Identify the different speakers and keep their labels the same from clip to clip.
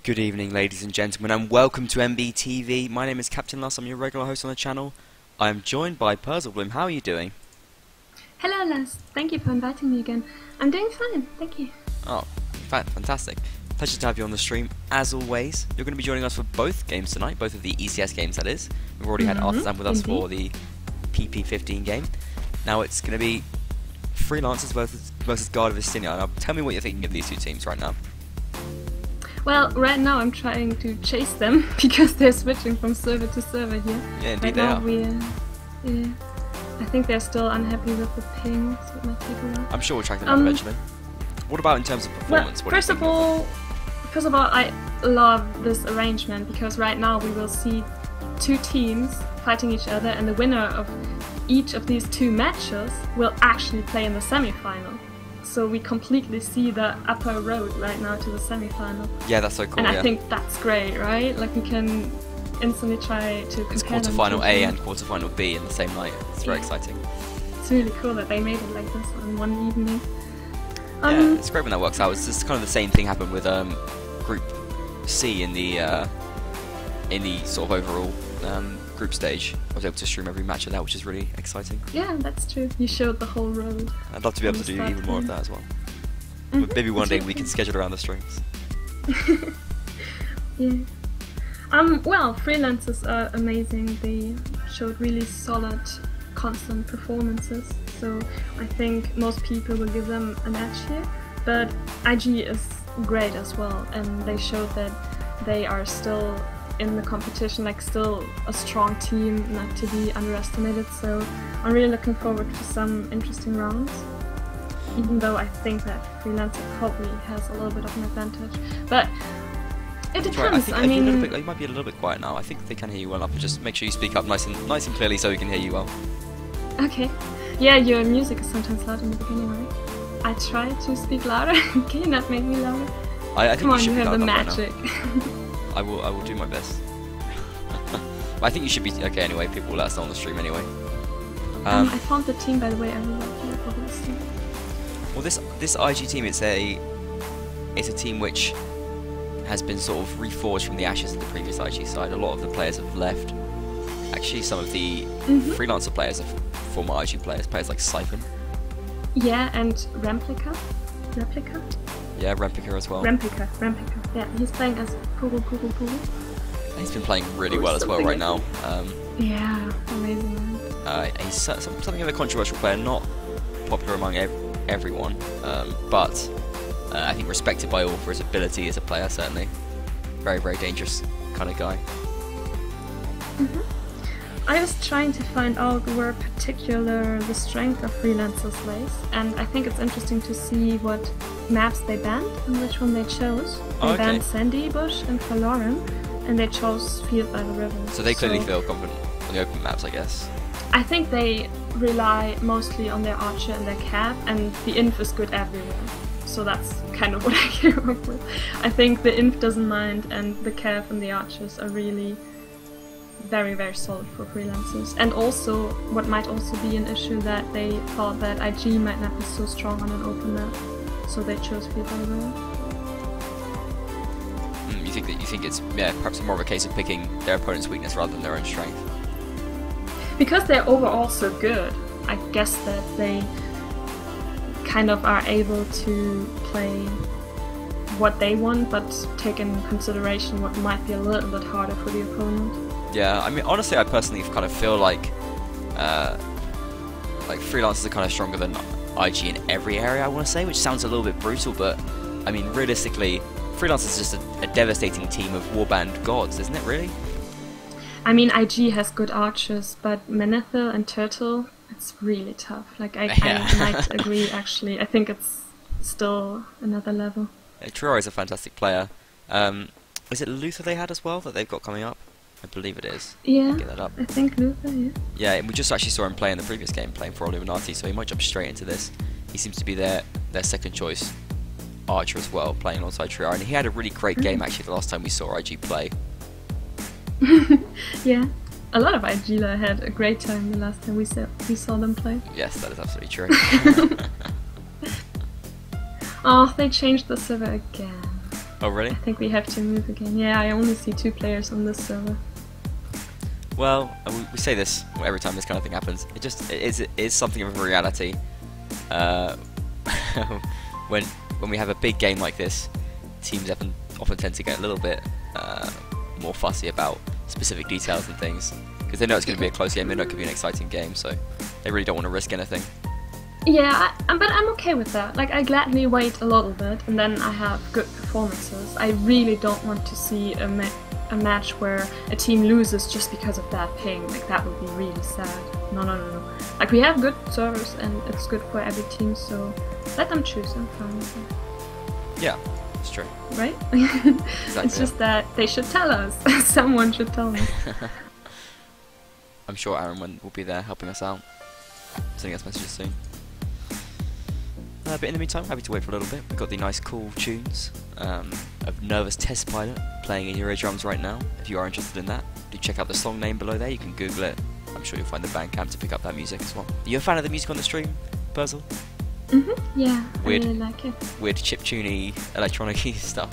Speaker 1: Good evening, ladies and gentlemen, and welcome to MBTV. My name is Captain Luss. I'm your regular host on the channel. I am joined by Perzelbloom. How are you doing?
Speaker 2: Hello, Luss. Thank you for inviting me again. I'm doing fine, thank you.
Speaker 1: Oh, fantastic. Pleasure to have you on the stream. As always, you're going to be joining us for both games tonight, both of the ECS games, that is. We've already had Artisan with us for the PP15 game. Now it's going to be Freelancers versus Guard of Istiniar. Now, tell me what you're thinking of these two teams right now.
Speaker 2: Well, right now I'm trying to chase them because they're switching from server to server here.
Speaker 1: Yeah, indeed
Speaker 2: right
Speaker 1: they are.
Speaker 2: Yeah, I think they're still unhappy with the ping, so it might take a while.
Speaker 1: I'm sure we'll track them down eventually. What about in terms of performance?
Speaker 2: Well, first of all, I love this arrangement because right now we will see two teams fighting each other, and the winner of each of these two matches will actually play in the semi-final. So we completely see the upper road right now to the semi-final.
Speaker 1: Yeah, that's so cool.
Speaker 2: And
Speaker 1: I
Speaker 2: think that's great, right? Like we can instantly try to compare.
Speaker 1: It's quarterfinal A and quarterfinal B in the same night. It's very exciting.
Speaker 2: It's really cool that they made it like this on one evening.
Speaker 1: Yeah, it's great when that works out. It's just kind of the same thing happened with Group C in the sort of overall group stage. I was able to stream every match of that, which is really exciting.
Speaker 2: Yeah, that's true. You showed the whole road.
Speaker 1: I'd love to be able to do even more of that as well. Maybe one day we can schedule around the streams.
Speaker 2: Yeah. Well, Freelancers are amazing. They showed really solid, constant performances. So I think most people will give them an edge here. But IG is great as well, and they showed that they are still in the competition, like still a strong team, not to be underestimated. So I'm really looking forward to some interesting rounds. Even though I think that Freelancer probably has a little bit of an advantage, but it depends.
Speaker 1: Right. I mean, you might be a little bit quiet now. I think they can hear you well enough, but just make sure you speak up nice and clearly so we can hear you well.
Speaker 2: Okay. Yeah, your music is sometimes loud in the beginning, right? I try to speak louder. Can you not make me louder?
Speaker 1: I think
Speaker 2: Come on,
Speaker 1: you should
Speaker 2: you
Speaker 1: be
Speaker 2: have the
Speaker 1: loud
Speaker 2: magic.
Speaker 1: I will do my best. I think you should be okay anyway. People will let us know on the stream anyway.
Speaker 2: I found the team, by the way. I will love you for this team.
Speaker 1: Well, this IG team, it's a team which has been sort of reforged from the ashes of the previous IG side. A lot of the players have left. Actually, some of the freelancer players are former IG players like Siphon.
Speaker 2: Yeah, and Replica.
Speaker 1: Yeah, Replica as well.
Speaker 2: Replica. Yeah, he's playing as Poogle.
Speaker 1: He's been playing really well as well right now.
Speaker 2: Yeah, amazing.
Speaker 1: He's something of a controversial player, not popular among everyone, but I think respected by all for his ability as a player, certainly. Very, very dangerous kind of guy.
Speaker 2: I was trying to find out where the strength of Freelancers lays, and I think it's interesting to see what maps they banned and which one they chose. They banned Sandy Bush and Forlorn, and they chose Field by the River.
Speaker 1: So they clearly feel confident on the open maps, I guess.
Speaker 2: I think they rely mostly on their archer and their cap, and the inf is good everywhere. So that's kind of what I came up with. I think the inf doesn't mind, and the cap and the archers are really very, very solid for Freelancers. And also, what might also be an issue, that they thought that IG might not be so strong on an open map, so they chose Field by the River.
Speaker 1: You think it's perhaps more of a case of picking their opponent's weakness rather than their own strength?
Speaker 2: Because they're overall so good, I guess that they kind of are able to play what they want, but take in consideration what might be a little bit harder for the opponent. Yeah,
Speaker 1: I mean, honestly, I personally kind of feel like Freelancers are kind of stronger than IG in every area, I want to say, which sounds a little bit brutal, but I mean, realistically, Freelancers is just a devastating team of Warband gods, isn't it, really?
Speaker 2: I mean, IG has good archers, but Menethil and Turtle, it's really tough. Like, I might agree, actually. I think it's still another level.
Speaker 1: Triora is a fantastic player. Is it Luther they had as well, that they've got coming up? I believe it is.
Speaker 2: Yeah,
Speaker 1: get that up.
Speaker 2: I think Luther, yeah.
Speaker 1: Yeah, and we just actually saw him play in the previous game, playing for Illuminati, so he might jump straight into this. He seems to be their second choice archer as well, playing alongside Triora, and he had a really great game actually the last time we saw IG play.
Speaker 2: Yeah, a lot of IG had a great time the last time we saw them play.
Speaker 1: Yes, that is absolutely true.
Speaker 2: Oh, they changed the server again.
Speaker 1: Oh, really?
Speaker 2: I think we have to move again. Yeah, I only see 2 players on this server.
Speaker 1: Well, we say this every time this kind of thing happens. It is something of a reality. When we have a big game like this, teams often tend to get a little bit more fussy about specific details and things, because they know it's going to be a close game, they know it could be an exciting game, so they really don't want to risk anything.
Speaker 2: Yeah, but I'm okay with that. Like, I gladly wait a little bit, and then I have good performances. I really don't want to see a match where a team loses just because of bad ping. Like, that would be really sad. No. Like, we have good servers, and it's good for every team, so let them choose. I'm fine with it.
Speaker 1: Yeah, it's true.
Speaker 2: Right?
Speaker 1: Exactly,
Speaker 2: it's just that they should tell us. Someone should tell us.
Speaker 1: I'm sure Aaron will be there helping us out, sending us messages soon. But in the meantime, happy to wait for a little bit. We've got the nice cool tunes of Nervous Test Pilot playing in your eardrums right now. If you are interested in that, do check out the song name below there. You can Google it. I'm sure you'll find the Bandcamp to pick up that music as well. Are you a fan of the music on the stream, Basil?
Speaker 2: Yeah,
Speaker 1: Weird,
Speaker 2: I really like it.
Speaker 1: Weird chiptune-y, electronic-y stuff.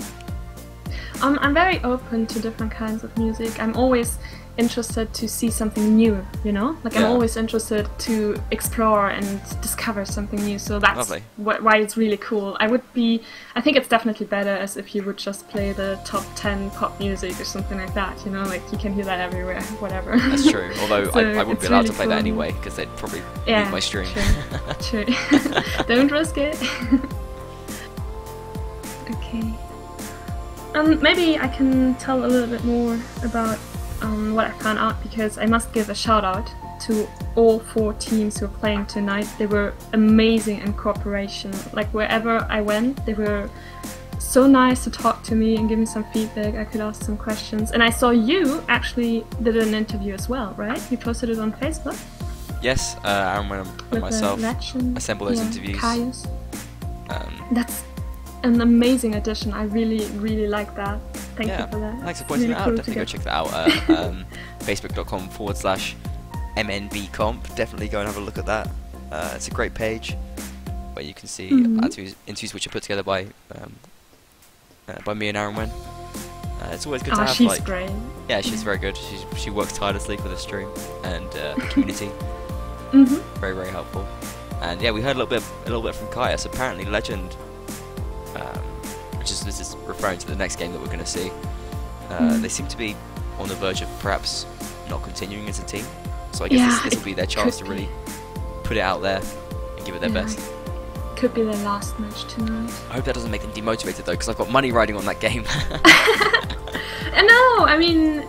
Speaker 2: I'm very open to different kinds of music. I'm always interested to see something new, you know? Like, I'm always interested to explore and discover something new, so that's why it's really cool. I think it's definitely better as if you would just play the top 10 pop music or something like that, you know? Like, you can hear that everywhere, whatever.
Speaker 1: That's true, although
Speaker 2: so
Speaker 1: I wouldn't be allowed
Speaker 2: really
Speaker 1: to play
Speaker 2: cool.
Speaker 1: that anyway, because they'd probably mute my stream.
Speaker 2: True. Don't risk it. Okay. Maybe I can tell a little bit more about what I found out, because I must give a shout out to all 4 teams who are playing tonight. They were amazing in cooperation. Like, wherever I went, they were so nice to talk to me and give me some feedback. I could ask some questions. And I saw you actually did an interview as well, right? You posted it on Facebook?
Speaker 1: Yes, Aaron and myself assembled those interviews.
Speaker 2: Caius. That's an amazing addition. I really like that. Thank you for that.
Speaker 1: Thanks for pointing it out. Definitely go check that out. Facebook.com/MNBcomp. Definitely go and have a look at that. It's a great page where you can see interviews which are put together by me and Aaron Wen. It's always good to have.
Speaker 2: She's great.
Speaker 1: Yeah, she's very good. She works tirelessly for the stream and the community. Very helpful. And yeah, we heard a little bit from Caius. Apparently, Legend. This is referring to the next game that we're going to see. They seem to be on the verge of perhaps not continuing as a team, so I guess this will be their chance to really put it out there and give it their best.
Speaker 2: Could be their last match tonight.
Speaker 1: I hope that doesn't make them demotivated though, because I've got money riding on that game.
Speaker 2: No, I mean,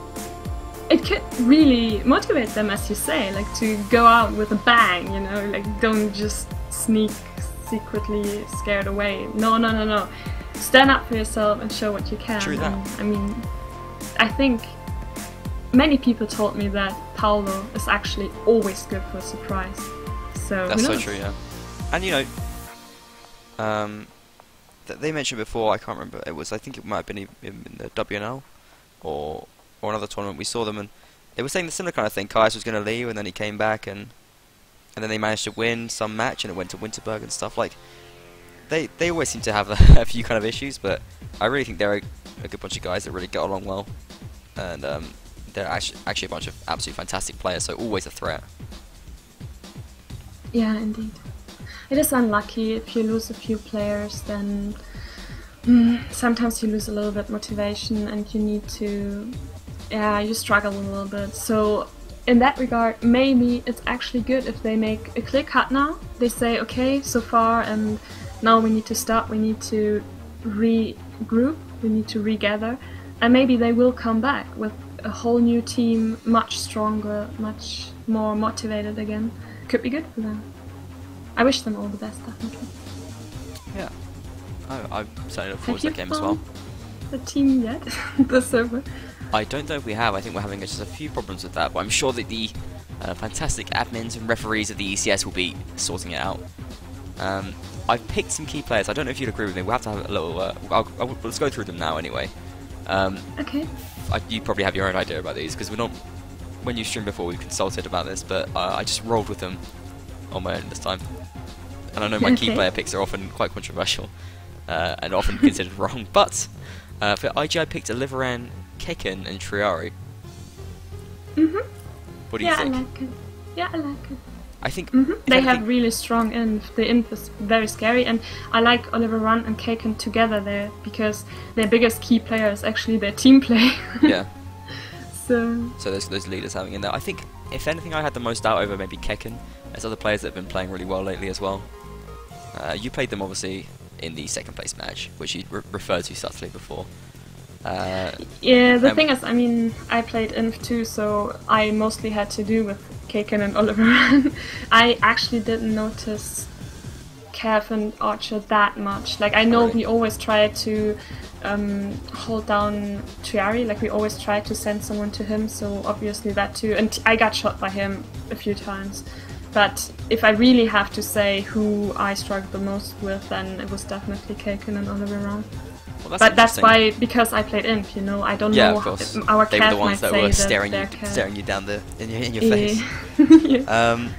Speaker 2: it could really motivate them, as you say, like to go out with a bang, you know, like don't just sneak secretly scared away. No. Stand up for yourself and show what you can.
Speaker 1: True that.
Speaker 2: I mean, I think many people told me that Paolo is actually always good for a surprise. So
Speaker 1: that's so true, yeah. And you know, they mentioned before, I can't remember, I think it might have been in the WNL or another tournament, we saw them and they were saying the similar kind of thing. Caius was going to leave and then he came back and then they managed to win some match and it went to Winterberg and stuff. Like, they always seem to have a few kind of issues, but I really think they're a good bunch of guys that really get along well, and they're actually a bunch of absolutely fantastic players, so always a threat.
Speaker 2: Yeah, indeed. It is unlucky if you lose a few players, then sometimes you lose a little bit motivation and you need to, you struggle a little bit. So in that regard, maybe it's actually good if they make a clear cut now. They say, okay, so far, and now we need to stop, we need to regroup, we need to regather, and maybe they will come back with a whole new team, much stronger, much more motivated again. Could be good for them. I wish them all the best, definitely.
Speaker 1: Yeah, I certainly look forward to that game as well.
Speaker 2: The team yet? The server?
Speaker 1: I don't know if we have. I think we're having just a few problems with that, but I'm sure that the fantastic admins and referees of the ECS will be sorting it out. I've picked some key players. I don't know if you'd agree with me. We'll have to have a little... let's go through them now anyway.
Speaker 2: Okay.
Speaker 1: You probably have your own idea about these, because we're not... When you streamed before, we consulted about this, but I just rolled with them on my own this time. And I know my key player picks are often quite controversial, and often considered wrong, but For IG, I picked Oliveran, Keken, and Triari. What do you think?
Speaker 2: I like it. Yeah, I like it.
Speaker 1: I think
Speaker 2: they have really strong inf. The inf is very scary, and I like Oliveran and Keken together there because their biggest key player is actually their team play.
Speaker 1: Yeah.
Speaker 2: So
Speaker 1: those leaders having in there. I think if anything, I had the most doubt over maybe Keken. There's other players that have been playing really well lately as well. You played them obviously in the second place match, which you referred to subtly before.
Speaker 2: Yeah, the thing is, I mean, I played Inf too, so I mostly had to do with Keken and Oliveran. I actually didn't notice Cav and Archer that much. Like, I know we always try to hold down Triari, like we always try to send someone to him, so obviously that too. And I got shot by him a few times. But if I really have to say who I struggled the most with, then it was definitely Keken and Oliveran.
Speaker 1: Well,
Speaker 2: but that's why, because I played Imp, you know, I don't know.
Speaker 1: Of course.
Speaker 2: Our
Speaker 1: they were the ones that were staring you down in your face.
Speaker 2: Yeah.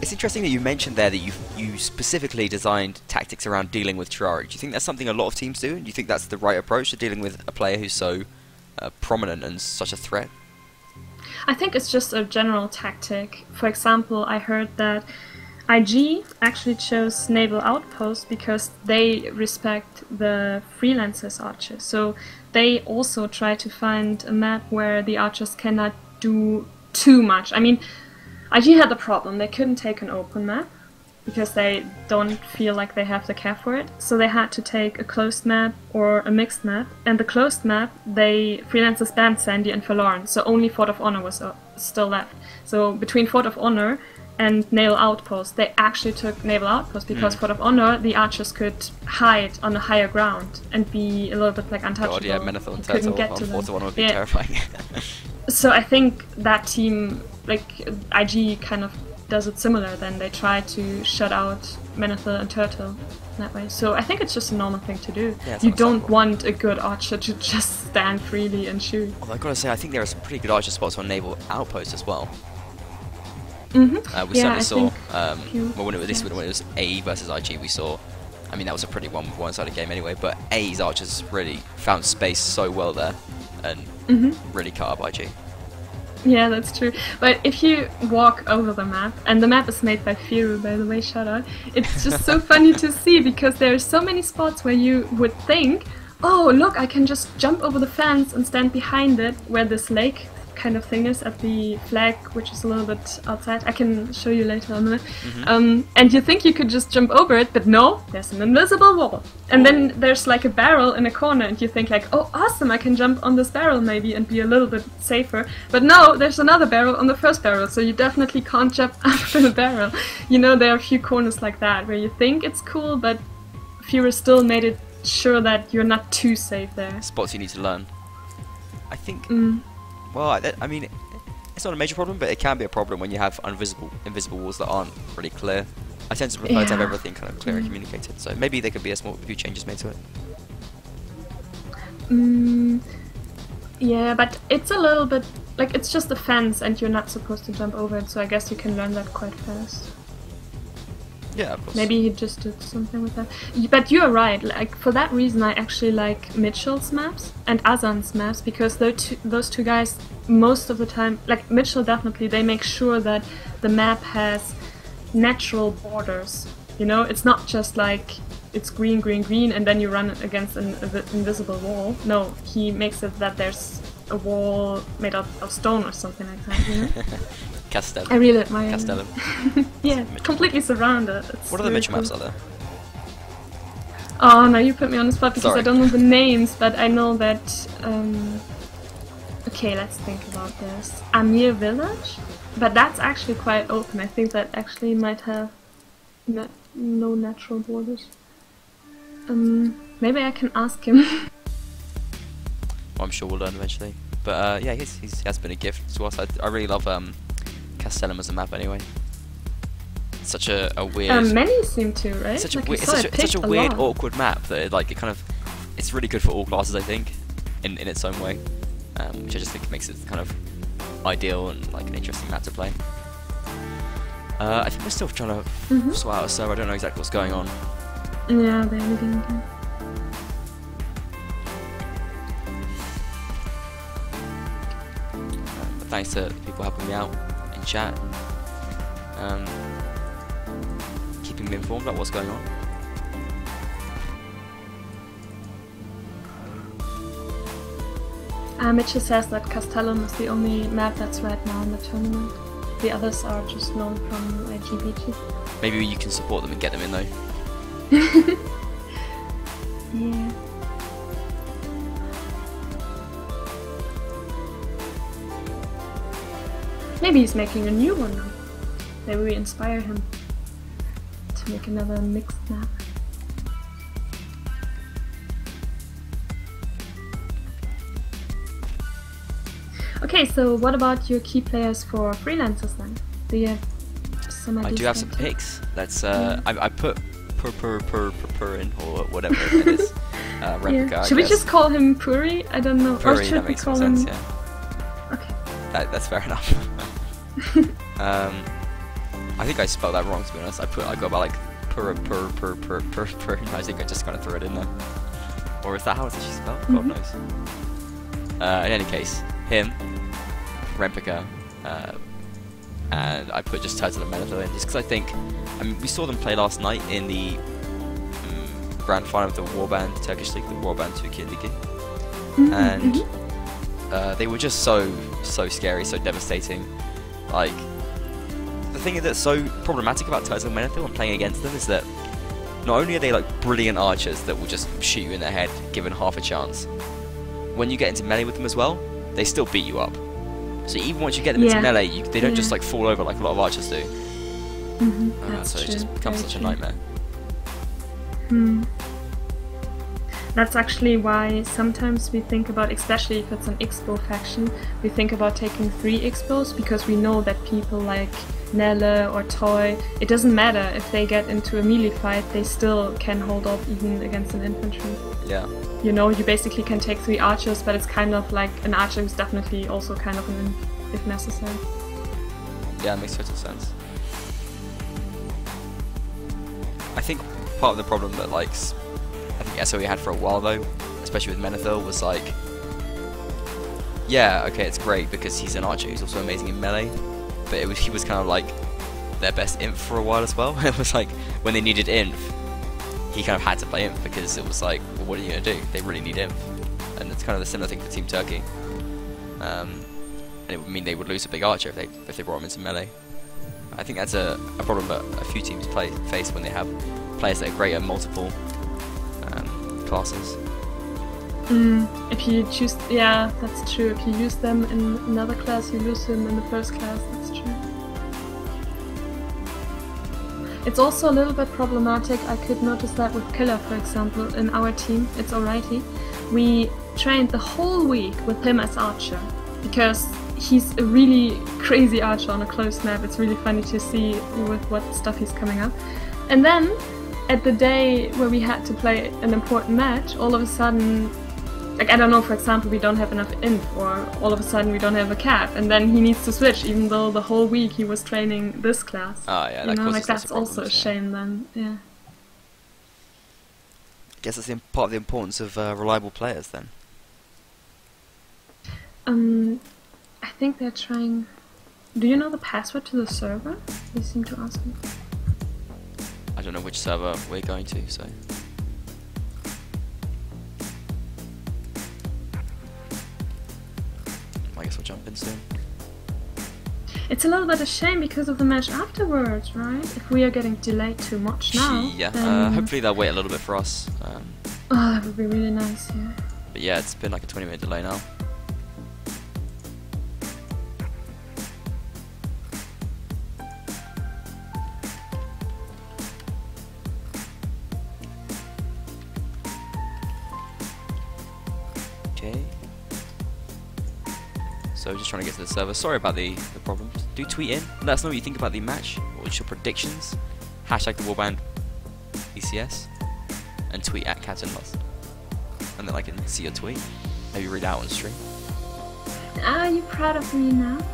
Speaker 1: It's interesting that you mentioned there that you specifically designed tactics around dealing with Triari. Do you think that's something a lot of teams do? Do you think that's the right approach to dealing with a player who's so prominent and such a threat?
Speaker 2: I think it's just a general tactic. For example, I heard that IG actually chose Naval Outpost because they respect the Freelancers archers. So they also try to find a map where the archers cannot do too much. I mean, IG had the problem. They couldn't take an open map because they don't feel like they have the care for it. So they had to take a closed map or a mixed map. And the closed map, Freelancers banned Sandy and Forlorn. So only Fort of Honor was still left. So between Fort of Honor and Naval Outpost, they actually took Naval Outpost because Fort of Honor, the archers could hide on a higher ground and be a little bit like untouchable.
Speaker 1: God, yeah, Menethil and Turtle on Fort of Honor would be terrifying.
Speaker 2: So I think that team, like IG, kind of does it similar. Then they try to shut out Menethil and Turtle that way. So I think it's just a normal thing to do. Yeah, you don't want a good archer to just stand freely and shoot.
Speaker 1: Although I've got to say, I think there are some pretty good archer spots on Naval Outpost as well. We certainly saw, when it was AE versus IG, we saw, I mean that was a pretty one-sided game anyway, but AE's archers really found space so well there and really cut up IG.
Speaker 2: Yeah, that's true. But if you walk over the map, and the map is made by Firu, by the way, shout out, it's just so funny to see because there are so many spots where you would think, oh look, I can just jump over the fence and stand behind it where this lake kind of thing is at the flag, which is a little bit outside. I can show you later on it. And you think you could just jump over it, but no, there's an invisible wall. And then there's like a barrel in a corner and you think like, oh awesome, I can jump on this barrel maybe and be a little bit safer. But no, there's another barrel on the first barrel, so you definitely can't jump after the barrel. You know, there are a few corners like that where you think it's cool, but Fury still made it sure that you're not too safe there.
Speaker 1: Spots you need to learn. I think well, I mean, it's not a major problem, but it can be a problem when you have invisible walls that aren't really clear. I tend to prefer to have everything kind of clear and communicated, so maybe there could be a few changes made to it.
Speaker 2: Yeah, but it's a little bit, like, it's just a fence and you're not supposed to jump over it, so I guess you can learn that quite fast.
Speaker 1: Yeah, of course.
Speaker 2: Maybe he just did something with that. But you're right, like, for that reason I actually like Mitchell's maps and Azan's maps, because those two guys, most of the time, like Mitchell definitely, they make sure that the map has natural borders. You know, it's not just like it's green, green, green, and then you run against an invisible wall. No, he makes it that there's a wall made of stone or something like that, you know?
Speaker 1: Castellum.
Speaker 2: I really admire
Speaker 1: Castellum.
Speaker 2: Yeah, completely surrounded.
Speaker 1: What other Mitchell maps are there?
Speaker 2: Oh, now you put me on the spot because I don't know the names, but I know that... okay, let's think about this. Amir Village? But that's actually quite open. I think that actually might have no natural borders. Maybe I can ask him.
Speaker 1: Well, I'm sure we'll learn eventually. But yeah, he has been a gift to us. I really love Castellum as a map anyway. It's such a weird...
Speaker 2: many seem to, right?
Speaker 1: It's such a weird, awkward map that it's really good for all classes, I think, in its own way, which I just think makes it kind of ideal and like an interesting map to play. I think we're still trying to sort out a server. I don't know exactly what's going on.
Speaker 2: Yeah, they're looking.
Speaker 1: thanks to people helping me out in chat, keeping me informed about what's going on.
Speaker 2: Mitchell says that Castellum is the only map that's right now in the tournament. The others are just known from IGBT.
Speaker 1: Maybe you can support them and get them in though.
Speaker 2: Yeah. Maybe he's making a new one now. Maybe we inspire him to make another mixed map. Okay, so what about your key players for Freelancers then? Do you have some ideas?
Speaker 1: I do have some picks. Let's I put per in, or whatever it is. Replica,
Speaker 2: yeah. Should we just call him Puri? I don't know.
Speaker 1: Puri,
Speaker 2: or should
Speaker 1: that
Speaker 2: we
Speaker 1: makes
Speaker 2: call
Speaker 1: more
Speaker 2: him...
Speaker 1: sense, yeah.
Speaker 2: Okay.
Speaker 1: That's fair enough. I think I spelled that wrong, to be honest. I got about like per, and I think I just kind of threw it in there. Or is that how it's actually spelled? God knows. In any case, him, Replica, and I put just Turtle and Menethil in, just because I think, I mean, we saw them play last night in the grand final of the Warband Turkish League, the Warband Türkiye Ligi, and they were just so scary, so devastating. Like, the thing that's so problematic about Turtle and Menethil and playing against them is that not only are they like brilliant archers that will just shoot you in the head given half a chance, when you get into melee with them as well, they still beat you up. So even once you get them into melee, they don't just like fall over like a lot of archers do. So it just becomes such a nightmare.
Speaker 2: That's actually why sometimes we think about, especially if it's an Expo faction, we think about taking 3 Expos, because we know that people like Nelle or Toy, it doesn't matter if they get into a melee fight, they still can hold up even against an infantry.
Speaker 1: Yeah.
Speaker 2: You know, you basically can take 3 archers, but it's kind of like an archer who's definitely also kind of an imp, if necessary.
Speaker 1: Yeah, it makes total sense. I think part of the problem that like I think SOE had for a while though, especially with Menethil, was like, yeah, okay, it's great because he's an archer who's also amazing in melee, but he was kind of like their best imp for a while as well. It was like when they needed imp, he kind of had to play imp because it was like, well, what are you gonna do? They really need imp, and it's kind of the similar thing for Team Turkey. And it would mean they would lose a big archer if they brought him into melee. I think that's a problem that a few teams face when they have players that are great at multiple classes.
Speaker 2: If you choose, yeah, that's true. If you use them in another class, you lose them in the first class. That's true. It's also a little bit problematic. I could notice that with Killer, for example, in our team. It's alrighty. We trained the whole week with him as archer because he's a really crazy archer on a closed map. It's really funny to see with what stuff he's coming up. And then at the day where we had to play an important match, all of a sudden, like, I don't know, for example, we don't have enough imp, or all of a sudden we don't have a cap, and then he needs to switch, even though the whole week he was training this class.
Speaker 1: Oh yeah,
Speaker 2: you know, like that's also a shame then. Yeah.
Speaker 1: I guess that's part of the importance of reliable players then.
Speaker 2: I think they're trying. Do you know the password to the server? They seem to ask me.
Speaker 1: I don't know which server we're going to, so. I guess we'll jump in soon.
Speaker 2: It's a little bit a shame because of the match afterwards, right? If we are getting delayed too much now.
Speaker 1: Yeah, hopefully they'll wait a little bit for us.
Speaker 2: Oh, that would be really nice, yeah.
Speaker 1: But yeah, it's been like a 20-minute delay now. So just trying to get to the server. Sorry about the problems. Do tweet in. Let us know what you think about the match. What's your predictions? Hashtag the Warband ECS. And tweet at Captain Lost. And then I can see your tweet. Maybe read out on stream.
Speaker 2: Are you proud of me now?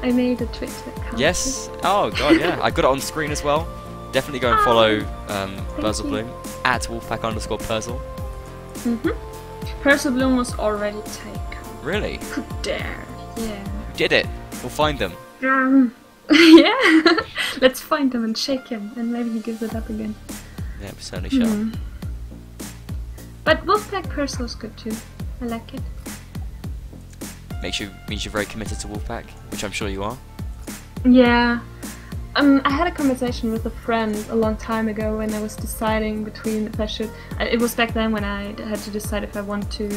Speaker 2: I made a Twitter account.
Speaker 1: Yes. Oh god, yeah. I got it on screen as well. Definitely go and follow Persilbloom at Wolfpack_Persil.
Speaker 2: Persilbloom was already taken.
Speaker 1: Really?
Speaker 2: How dare. Yeah.
Speaker 1: We did it! We'll find them.
Speaker 2: Yeah. Let's find him and shake him, and maybe he gives it up again.
Speaker 1: Yeah, we certainly shall.
Speaker 2: But Wolfpack Perso is good too. I like it.
Speaker 1: Means you're very committed to Wolfpack, which I'm sure you are.
Speaker 2: Yeah. I had a conversation with a friend a long time ago when I was deciding between if I should... It was back then when I had to decide if I want to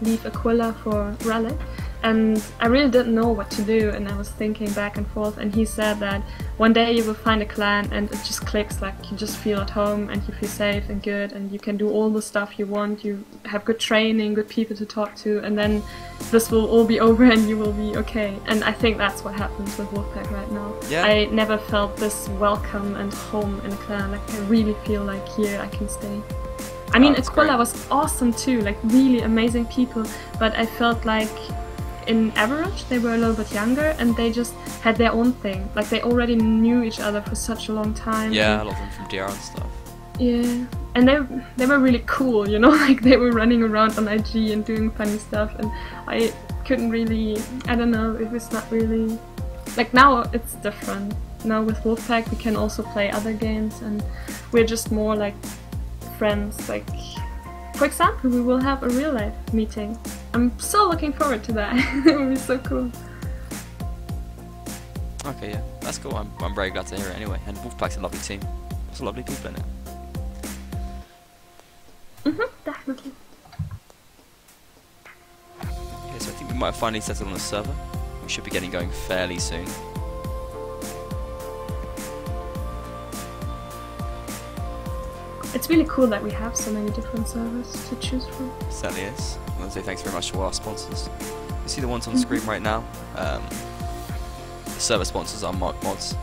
Speaker 2: leave Aquila for Relic. And I really didn't know what to do, and I was thinking back and forth, and he said that one day you will find a clan and it just clicks, like you just feel at home and you feel safe and good and you can do all the stuff you want, you have good training, good people to talk to, and then this will all be over and you will be okay. And I think that's what happens with Wolfpack right now.
Speaker 1: Yeah.
Speaker 2: I never felt this welcome and home in a clan, like I really feel like here I can stay. I mean, Aquila was awesome too, like really amazing people, but I felt like in average they were a little bit younger and they just had their own thing. Like they already knew each other for such a long time.
Speaker 1: Yeah, a lot of them from DR and stuff.
Speaker 2: Yeah, and they were really cool, you know, like they were running around on IG and doing funny stuff, and I couldn't really, I don't know, it was not really... Like now it's different. Now with Wolfpack we can also play other games and we're just more like friends. Like, for example, we will have a real life meeting. I'm so looking forward to that. It will be so cool.
Speaker 1: Okay, yeah, that's cool. I'm very glad to hear it anyway. And Wolfpack's a lovely team. There's a lovely people in it.
Speaker 2: Definitely.
Speaker 1: Okay, so I think we might have finally settled on the server. We should be getting going fairly soon.
Speaker 2: It's really cool that we have so many different servers to choose from.
Speaker 1: It certainly is. I want to say thanks very much to all our sponsors. You see the ones on the screen right now. The server sponsors are Mods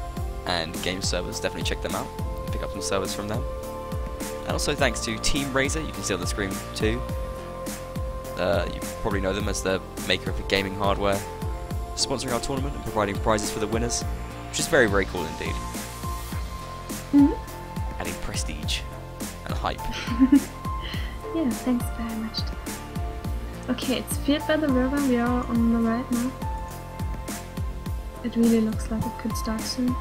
Speaker 1: and Game Servers. Definitely check them out. Pick up some servers from them. And also thanks to Team Razor. You can see on the screen too. You probably know them as the maker of the gaming hardware, sponsoring our tournament and providing prizes for the winners, which is very, very cool indeed. Adding prestige and hype.
Speaker 2: Yeah, thanks very much. Okay, it's feared by the river. We are on the right now. It really looks like it could start soon.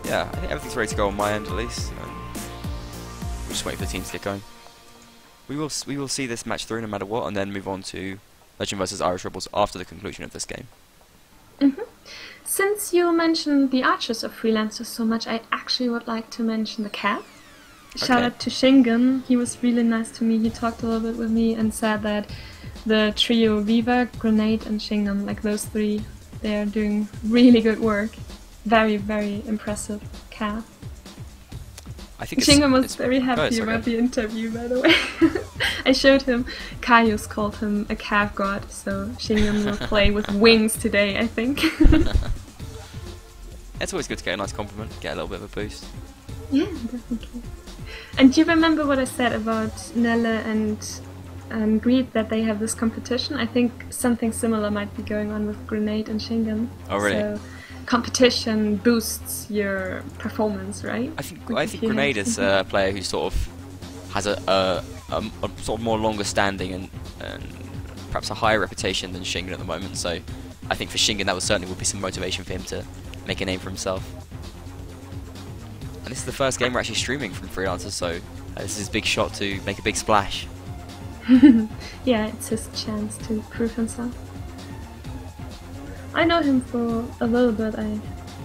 Speaker 1: Yeah, I think everything's ready to go on my end at least. We're just waiting for the team to get going. We will see this match through no matter what, and then move on to Legend vs Irish Rebels after the conclusion of this game.
Speaker 2: Since you mentioned the archers of Freelancers so much, I actually would like to mention the Cav. Shout out to Shingen. He was really nice to me. He talked a little bit with me and said that the trio Viva, Grenade and Shingen, like those three, they're doing really good work. Very, very impressive Cav.
Speaker 1: I think
Speaker 2: Shingen was very happy about the interview, by the way. I showed him, Kaius called him a Cav god, so Shingen will play with wings today, I think.
Speaker 1: It's always good to get a nice compliment, get a little bit of a boost.
Speaker 2: Yeah, definitely. And do you remember what I said about Nelle and Greed, that they have this competition? I think something similar might be going on with Grenade and Shingen.
Speaker 1: Oh, really?
Speaker 2: So competition boosts your performance, right?
Speaker 1: I think Grenade is a player who sort of has a sort of more longer standing and perhaps a higher reputation than Shingen at the moment. So I think for Shingen that would be some motivation for him to make a name for himself. And this is the first game we're actually streaming from Freelancers, so this is his big shot to make a big splash.
Speaker 2: Yeah, it's his chance to prove himself. I know him for a little bit. I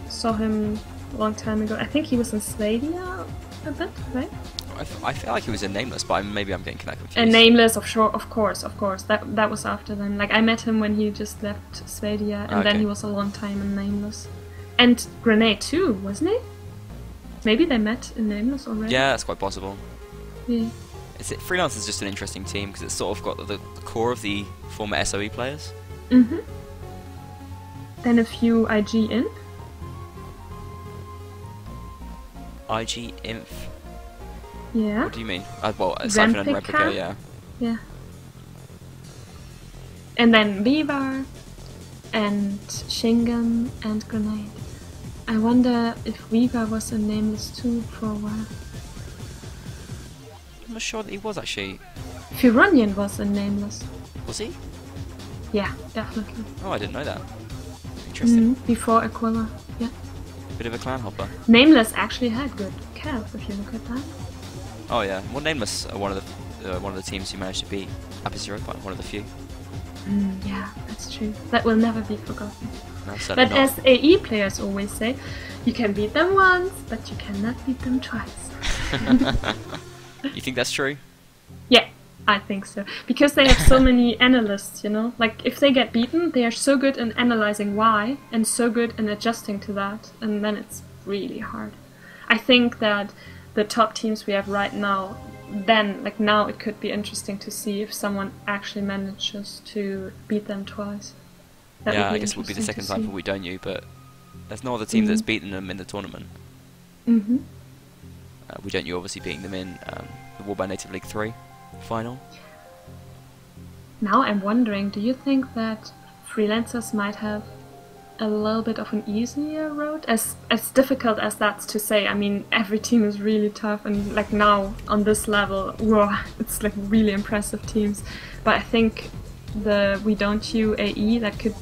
Speaker 2: saw him a long time ago. I think he was in Sladia a bit, right?
Speaker 1: I feel like he was in Nameless, but maybe I'm getting confused.
Speaker 2: And Nameless, of course. That was after then. Like I met him when he just left Sladia, and then he was a long time in Nameless. And Grenade too, wasn't he? Maybe they met in Nameless already.
Speaker 1: Yeah, that's quite possible.
Speaker 2: Yeah.
Speaker 1: Freelancers is just an interesting team because it's sort of got the core of the former SOE players.
Speaker 2: Then a few IG Inf.
Speaker 1: IG Inf?
Speaker 2: Yeah.
Speaker 1: What do you mean? Well, Siphon and Replica, yeah.
Speaker 2: Yeah. And then Vivar and Shingen and Grenade. I wonder if Vivar was in Nameless too for a while.
Speaker 1: I'm not sure that he was actually.
Speaker 2: Fironian was in Nameless.
Speaker 1: Was he?
Speaker 2: Yeah, definitely.
Speaker 1: Oh, I didn't know that. Interesting.
Speaker 2: Before Aquila, yeah.
Speaker 1: Bit of a clan hopper.
Speaker 2: Nameless actually had good calf, if you look at that.
Speaker 1: Oh yeah, well, Nameless are one of the teams who managed to beat Happy Zero, one of the few.
Speaker 2: Yeah, that's true. That will never be forgotten.
Speaker 1: No,
Speaker 2: but
Speaker 1: not.
Speaker 2: as AE players always say, you can beat them once, but you cannot beat them twice.
Speaker 1: You think that's true?
Speaker 2: Yeah, I think so. Because they have so many analysts, you know? Like, if they get beaten, they are so good in analyzing why, and so good in adjusting to that, and then it's really hard. I think that the top teams we have right now, then, like now, it could be interesting to see if someone actually manages to beat them twice.
Speaker 1: Yeah, I guess it would be the second time for We Don't You, but there's no other team that's beaten them in the tournament. We Don't You obviously beating them in the Warband Native League 3 final.
Speaker 2: Now I'm wondering, do you think that Freelancers might have a little bit of an easier road? As difficult as that's to say, I mean, every team is really tough, and like now, on this level, whoa, it's like really impressive teams. But I think the We Don't You AE, that could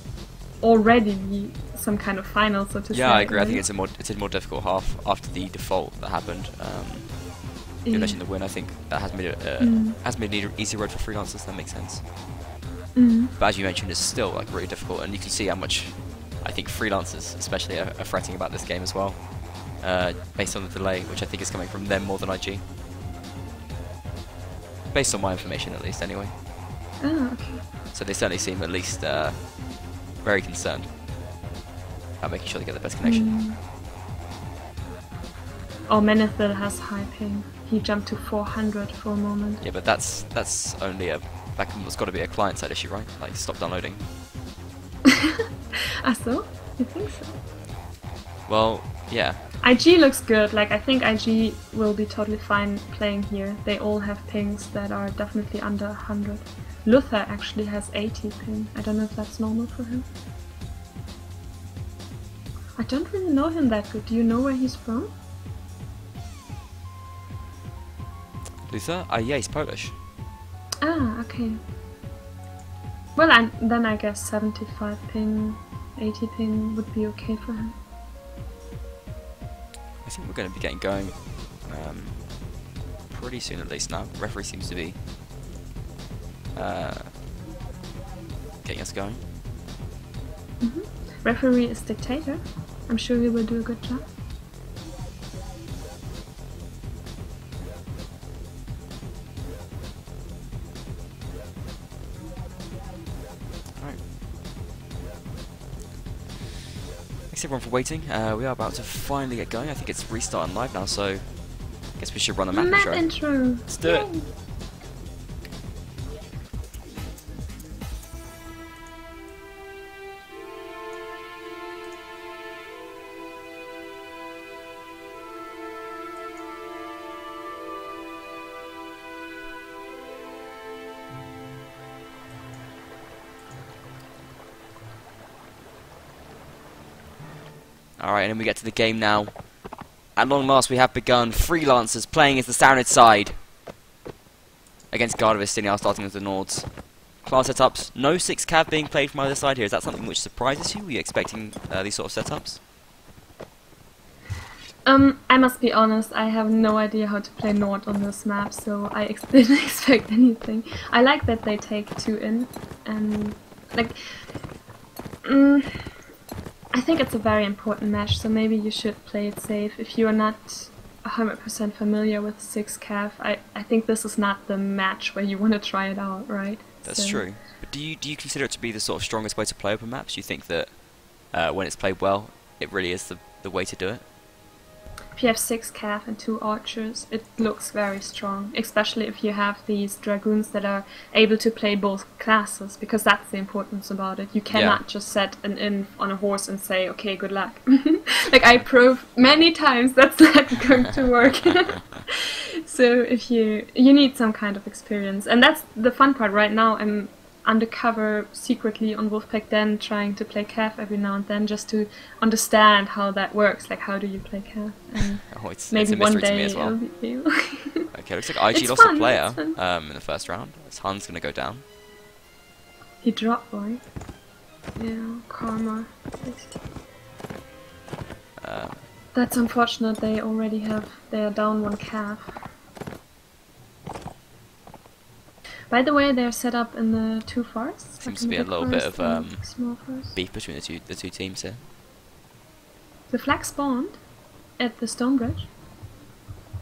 Speaker 2: already be some kind of final, so to say.
Speaker 1: Yeah, I agree.
Speaker 2: Right?
Speaker 1: I think it's a more difficult half after the default that happened. You mentioned the win. I think that has made an easy road for Freelancers. That makes sense. But as you mentioned, it's still like really difficult, and you can see how much I think Freelancers, especially, are fretting about this game as well, based on the delay, which I think is coming from them more than IG. Based on my information, at least, anyway.
Speaker 2: Oh, okay.
Speaker 1: So they certainly seem at least very concerned about making sure they get the best connection.
Speaker 2: Oh, Menethil has high ping. He jumped to 400 for a moment.
Speaker 1: Yeah, but that's only that's got to be a client-side issue, right? Like, stop downloading.
Speaker 2: Ah, so? You think so?
Speaker 1: Well, yeah.
Speaker 2: IG looks good. Like, I think IG will be totally fine playing here. They all have pings that are definitely under 100. Luther actually has 80 ping. I don't know if that's normal for him. I don't really know him that good. Do you know where he's from?
Speaker 1: Luther? Yeah, he's Polish.
Speaker 2: Ah, okay. Well, and then I guess 75 ping, 80 ping would be okay for him.
Speaker 1: I think we're going to be getting going pretty soon, at least now. The referee seems to be getting us going.
Speaker 2: Referee is dictator. I'm sure he will do a good job.
Speaker 1: Thanks everyone for waiting. We are about to finally get going. I think it's restarting live now, so I guess we should run the map intro. Let's do it. Alright, and then we get to the game now. At long last we have begun. Freelancers playing as the Sounded side against Guard of Istiniar, starting with the Nords. Class setups, no 6 cav being played from either side here. Is that something which surprises you? Were you expecting these sort of setups?
Speaker 2: I must be honest, I have no idea how to play Nord on this map, so I didn't expect anything. I like that they take 2 in, and like... I think it's a very important match, so maybe you should play it safe. If you are not 100% familiar with 6 cav, I think this is not the match where you want to try it out, right?
Speaker 1: That's true. But do you consider it to be the sort of strongest way to play open maps? Do you think that when it's played well, it really is the way to do it?
Speaker 2: If you have 6 cav and 2 archers, it looks very strong, especially if you have these dragoons that are able to play both classes, because that's the importance about it. You cannot just set an in on a horse and say, okay, good luck. Like, I proved many times that's not going to work. So if you need some kind of experience, and that's the fun part. Right now I'm undercover secretly on Wolfpack Den, trying to play cav every now and then, just to understand how that works. Like, how do you play cav? And maybe
Speaker 1: it's
Speaker 2: one day
Speaker 1: to me as well.
Speaker 2: it'll be you.
Speaker 1: Okay, looks like IG lost a player in the first round. Han's going to go down.
Speaker 2: He dropped, right? Yeah, karma. That's unfortunate. They already have. They are down one calf. By the way, they're set up in the two forests.
Speaker 1: Seems to be a little bit of
Speaker 2: small forest.
Speaker 1: beef between the two teams here.
Speaker 2: The flag spawned at the stone bridge,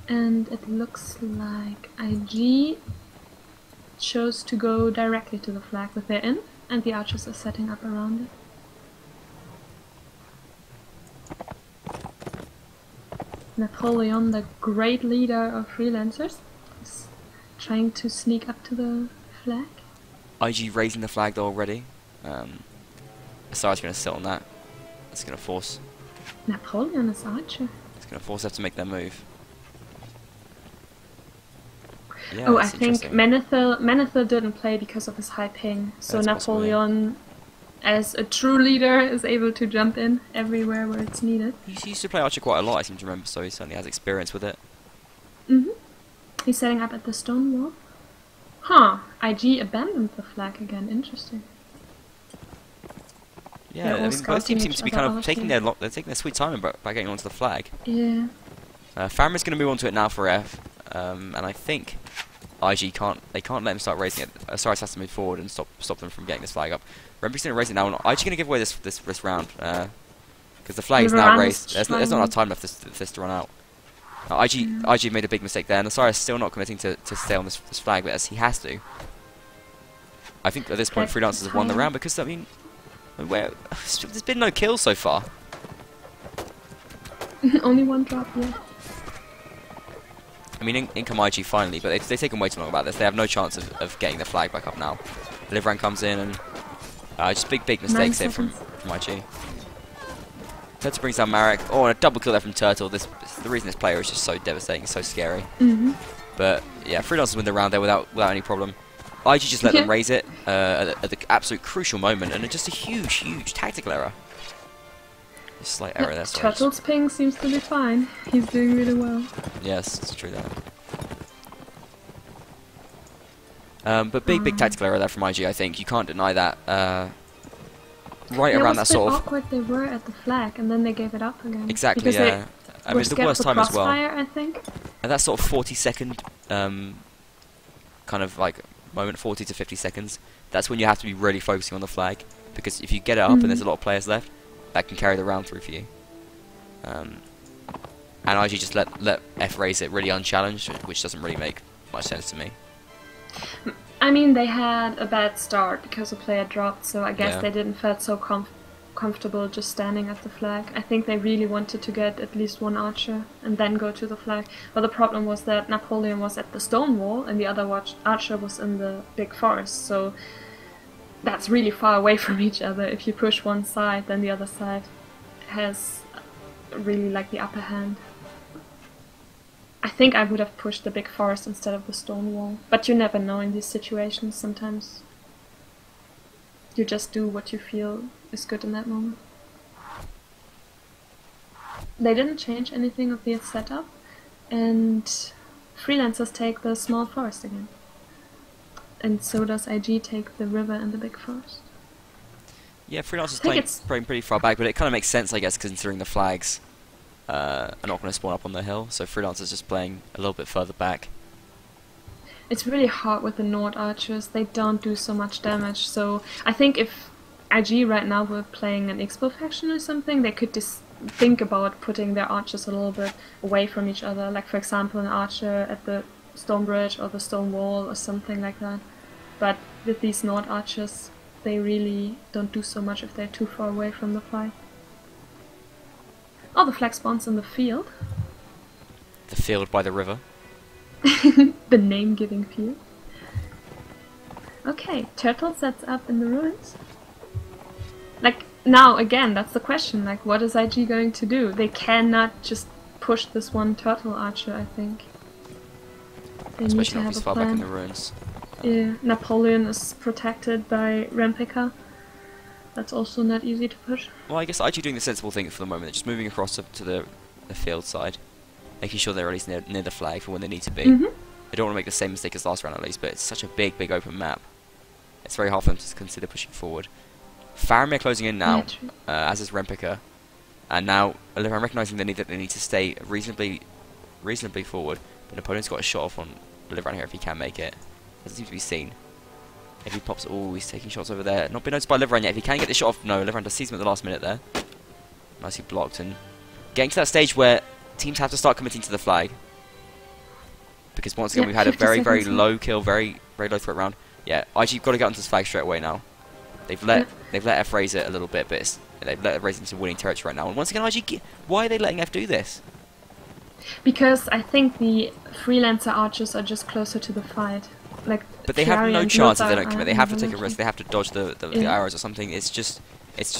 Speaker 2: and it looks like IG chose to go directly to the flag with their in, and the archers are setting up around it. Napoleon, the great leader of Freelancers, is trying to sneak up to the flag.
Speaker 1: IG raising the flag though already. Asara's going to sit on that. It's going to force.
Speaker 2: Napoleon is archer.
Speaker 1: It's going to force them to make their move. Yeah,
Speaker 2: oh, I think Menethil didn't play because of his high ping. So
Speaker 1: that's
Speaker 2: Napoleon, as a true leader, is able to jump in everywhere where it's needed.
Speaker 1: He used to play archer quite a lot, I seem to remember, so he certainly has experience with it.
Speaker 2: He's setting up at the stone wall. Huh, IG abandoned the flag again, interesting.
Speaker 1: Yeah, I mean, both teams seem to be kind of taking their sweet time by getting onto the flag.
Speaker 2: Yeah.
Speaker 1: Farmer's going to move on to it now for F, and I think IG can't let him start raising it. Osiris has to move forward and stop them from getting this flag up. Remember, he's going to raise it now. IG going to give away this round because the flag is now raised. There's not enough time left for this to run out. IG made a big mistake there, and Osiris still not committing to stay on this flag, but as he has to. I think at this point, Freelancers have won the round because I mean, there's been no kills so far.
Speaker 2: Only one drop, yeah.
Speaker 1: I mean, in come IG finally, but they've taken way too long about this. They have no chance of getting the flag back up now. Liveran comes in and just big mistakes here from IG. Turtle brings down Marek. Oh, and a double kill there from Turtle. The reason this player is just so devastating, so scary. But yeah, Freelancers win the round there without any problem. IG just let them raise it at the absolute crucial moment, and just a huge tactical error. Just a slight error there. Sorry.
Speaker 2: Turtle's ping seems to be fine. He's doing really well.
Speaker 1: Yes, it's true that. But big tactical error there from IG. I think you can't deny that. Right around that sort of.
Speaker 2: Awkward they were at the flag, and then they gave it up again.
Speaker 1: Exactly. Yeah. I mean, the worst time as well.
Speaker 2: I think.
Speaker 1: And that sort of 40-second kind of like moment, 40 to 50 seconds. That's when you have to be really focusing on the flag, because if you get it up and there's a lot of players left, that can carry the round through for you. And IG just let F raise it really unchallenged, which doesn't really make much sense to me.
Speaker 2: I mean, they had a bad start because a player dropped, so I guess they didn't feel so comfortable just standing at the flag. I think they really wanted to get at least one archer and then go to the flag. But the problem was that Napoleon was at the stone wall and the other archer was in the big forest, so that's really far away from each other. If you push one side, then the other side has really like the upper hand. I think I would have pushed the big forest instead of the stone wall, but you never know in these situations. Sometimes you just do what you feel is good in that moment. They didn't change anything of the setup, and Freelancers take the small forest again. And so does IG take the river and the big forest.
Speaker 1: Yeah, Freelancers playing pretty far back, but it kind of makes sense, I guess, considering the flags are not going to spawn up on the hill, so Freelancers just playing a little bit further back.
Speaker 2: It's really hard with the Nord archers. They don't do so much damage, so I think if IG right now were playing an Expo faction or something, they could just think about putting their archers a little bit away from each other, like for example an archer at the stone bridge or the stone wall or something like that. But with these Nord archers, they really don't do so much if they're too far away from the flag. Oh, the flag spawns in the field.
Speaker 1: The field by the river.
Speaker 2: The name-giving field. Okay, Turtle sets up in the ruins. Like, now again, that's the question, like, what is IG going to do? They cannot just push this one Turtle archer, I think. They
Speaker 1: Especially
Speaker 2: need to
Speaker 1: not
Speaker 2: have
Speaker 1: if he's
Speaker 2: a
Speaker 1: far
Speaker 2: plan.
Speaker 1: back in the ruins.
Speaker 2: Yeah, Napoleon is protected by Rampika. That's also not easy to push.
Speaker 1: Well, I guess IG doing the sensible thing for the moment. They're just moving across to the field side, making sure they're at least near the flag for when they need to be. They don't want to make the same mistake as last round at least, but it's such a big open map. it's very hard for them to consider pushing forward. Faramir closing in now, as is Rempika. And now, I'm recognising the need that they need to stay reasonably forward. But Napoleon's got a shot off on Deliverant here if he can make it. Doesn't seem to be seen. If he pops, oh, he's taking shots over there. Not been noticed by Deliverant yet. If he can get the shot off, no, Deliverant does seize him at the last minute there. Nicely blocked, and getting to that stage where teams have to start committing to the flag. Because once again, we've had a very, very low kill, very, very low threat round. Yeah, IG got to get onto this flag straight away now. They've let F raise it a little bit, but they've let it raise into winning territory right now. And once again, IG, why are they letting F do this?
Speaker 2: Because I think the Freelancer archers are just closer to the fight. Like,
Speaker 1: but they have no chance if they don't commit. They have to take a risk. They have to dodge the arrows or something. It's just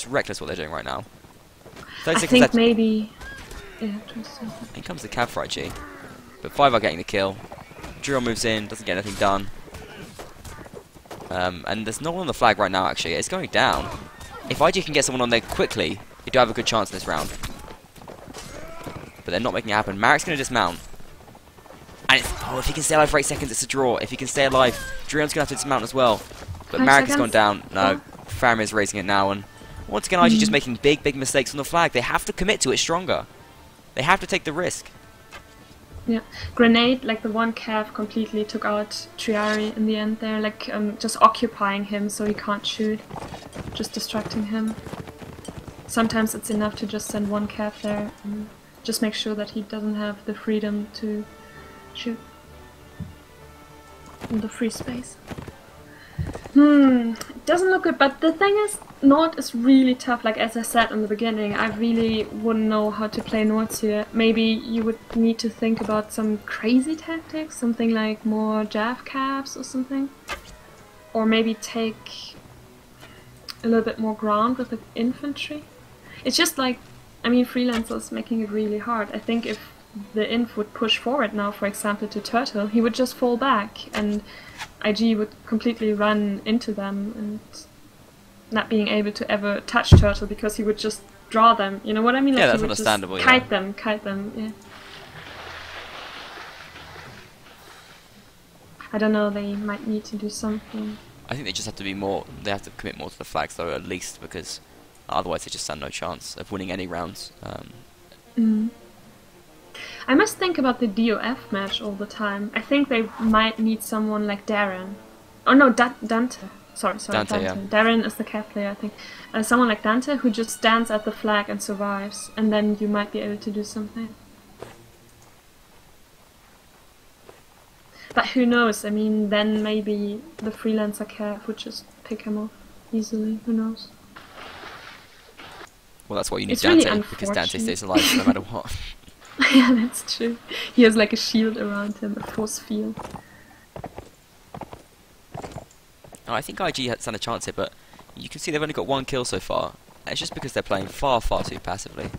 Speaker 1: reckless what they're doing right now.
Speaker 2: I think maybe. Yeah,
Speaker 1: in comes the cav for IG, but 5 are getting the kill. Drill moves in, doesn't get anything done. And there's no one on the flag right now. Actually, it's going down. If IG can get someone on there quickly, you do have a good chance in this round. But they're not making it happen. Marek's going to dismount. And if he can stay alive for 8 seconds, it's a draw. If he can stay alive, Drion's going to have to dismount as well. But Marek has gone down. No, Faramir's raising it now. And once again, IG just making big mistakes on the flag. They have to commit to it stronger. They have to take the risk.
Speaker 2: Yeah, Grenade, like the one cav, completely took out Triari in the end there, like just occupying him so he can't shoot, just distracting him. Sometimes it's enough to just send one cav there and just make sure that he doesn't have the freedom to shoot in the free space. It doesn't look good, but the thing is, Nord is really tough. Like as I said in the beginning, I really wouldn't know how to play Nords here. Maybe you would need to think about some crazy tactics, something like more Jav caps or something. Or maybe take a little bit more ground with the infantry. It's just like, I mean, Freelancers making it really hard. I think if the inf would push forward now, for example, to Turtle, he would just fall back and IG would completely run into them and not being able to ever touch Turtle because he would just draw them. You know what I mean? Like
Speaker 1: yeah, that's understandable.
Speaker 2: Kite them, yeah. I don't know, they might need to do something.
Speaker 1: I think they just have to be more, they have to commit more to the flags though, at least, because otherwise they just stand no chance of winning any rounds.
Speaker 2: I must think about the DOF match all the time. I think they might need someone like Darren. Oh no, Dante. Sorry, Dante.
Speaker 1: Yeah.
Speaker 2: Darren is the cat player, I think. Someone like Dante who just stands at the flag and survives, and then you might be able to do something. But who knows? I mean, then maybe the Freelancer cat would just pick him off easily. Who knows?
Speaker 1: Well, that's why you need
Speaker 2: it's
Speaker 1: Dante,
Speaker 2: really
Speaker 1: because Dante stays alive no matter what.
Speaker 2: Yeah, that's true. He has like a shield around him, a force field.
Speaker 1: Oh, I think IG had stand a chance here, but you can see they've only got 1 kill so far. It's just because they're playing far too passively.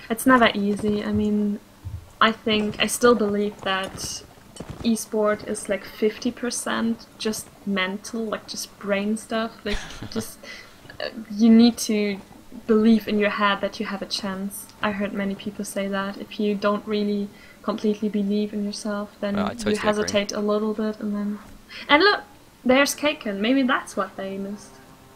Speaker 2: It's never easy. I mean, I still believe that esport is like 50% just mental, like just brain stuff. Like just you need to believe in your head that you have a chance. I heard many people say that if you don't really completely believe in yourself, then totally you hesitate a little bit, and look, there's Kaken. Maybe that's what they missed.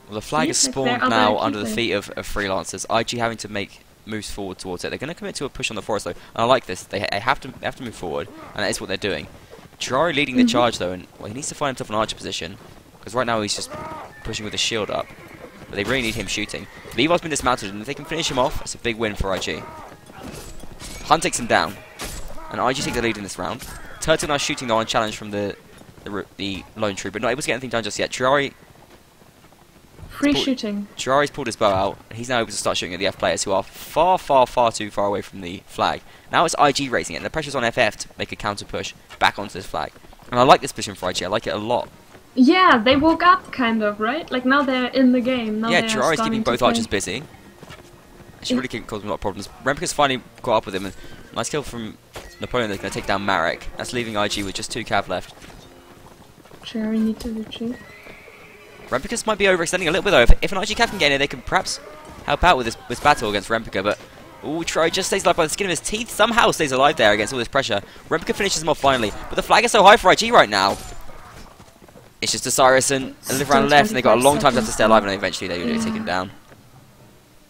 Speaker 1: Well, the flag is spawned now under the feet of Freelancers. IG having to make moves forward towards it. They're going to commit to a push on the forest though, and I like this. They have to move forward, and that is what they're doing. Jirari leading the charge though, and he needs to find himself an archer position, because right now he's just pushing with his shield up. But they really need him shooting. Levi's been dismounted, and if they can finish him off, it's a big win for IG. Hunt takes him down, and IG take the lead in this round. Turtle now shooting though on challenge from the lone tree, but not able to get anything done just yet. Jirari
Speaker 2: shooting.
Speaker 1: Jirari's pulled his bow out, and he's now able to start shooting at the F players who are far too far away from the flag. Now it's IG raising it, and the pressure's on FF to make a counter push back onto this flag. And I like this position for IG. I like it a lot.
Speaker 2: Yeah, they woke up, kind of, right? Like, now they're in the game. Now
Speaker 1: yeah, Jirari's keeping both archers busy. She really can cause them a lot of problems. Rempika's finally caught up with him, and nice kill from Napoleon that's going to take down Marek. That's leaving IG with just 2 cav left.
Speaker 2: Jirari need to retreat.
Speaker 1: Rempika's might be overextending a little bit, though. If an IG cav can get in here, they can perhaps help out with this battle against Rempika, but ooh, Jirari just stays alive by the skin of his teeth. Somehow stays alive there against all this pressure. Rempika finishes him off finally, but the flag is so high for IG right now. It's just Osiris and live around left, and they got a long time to have to stay alive, and eventually they were taken down.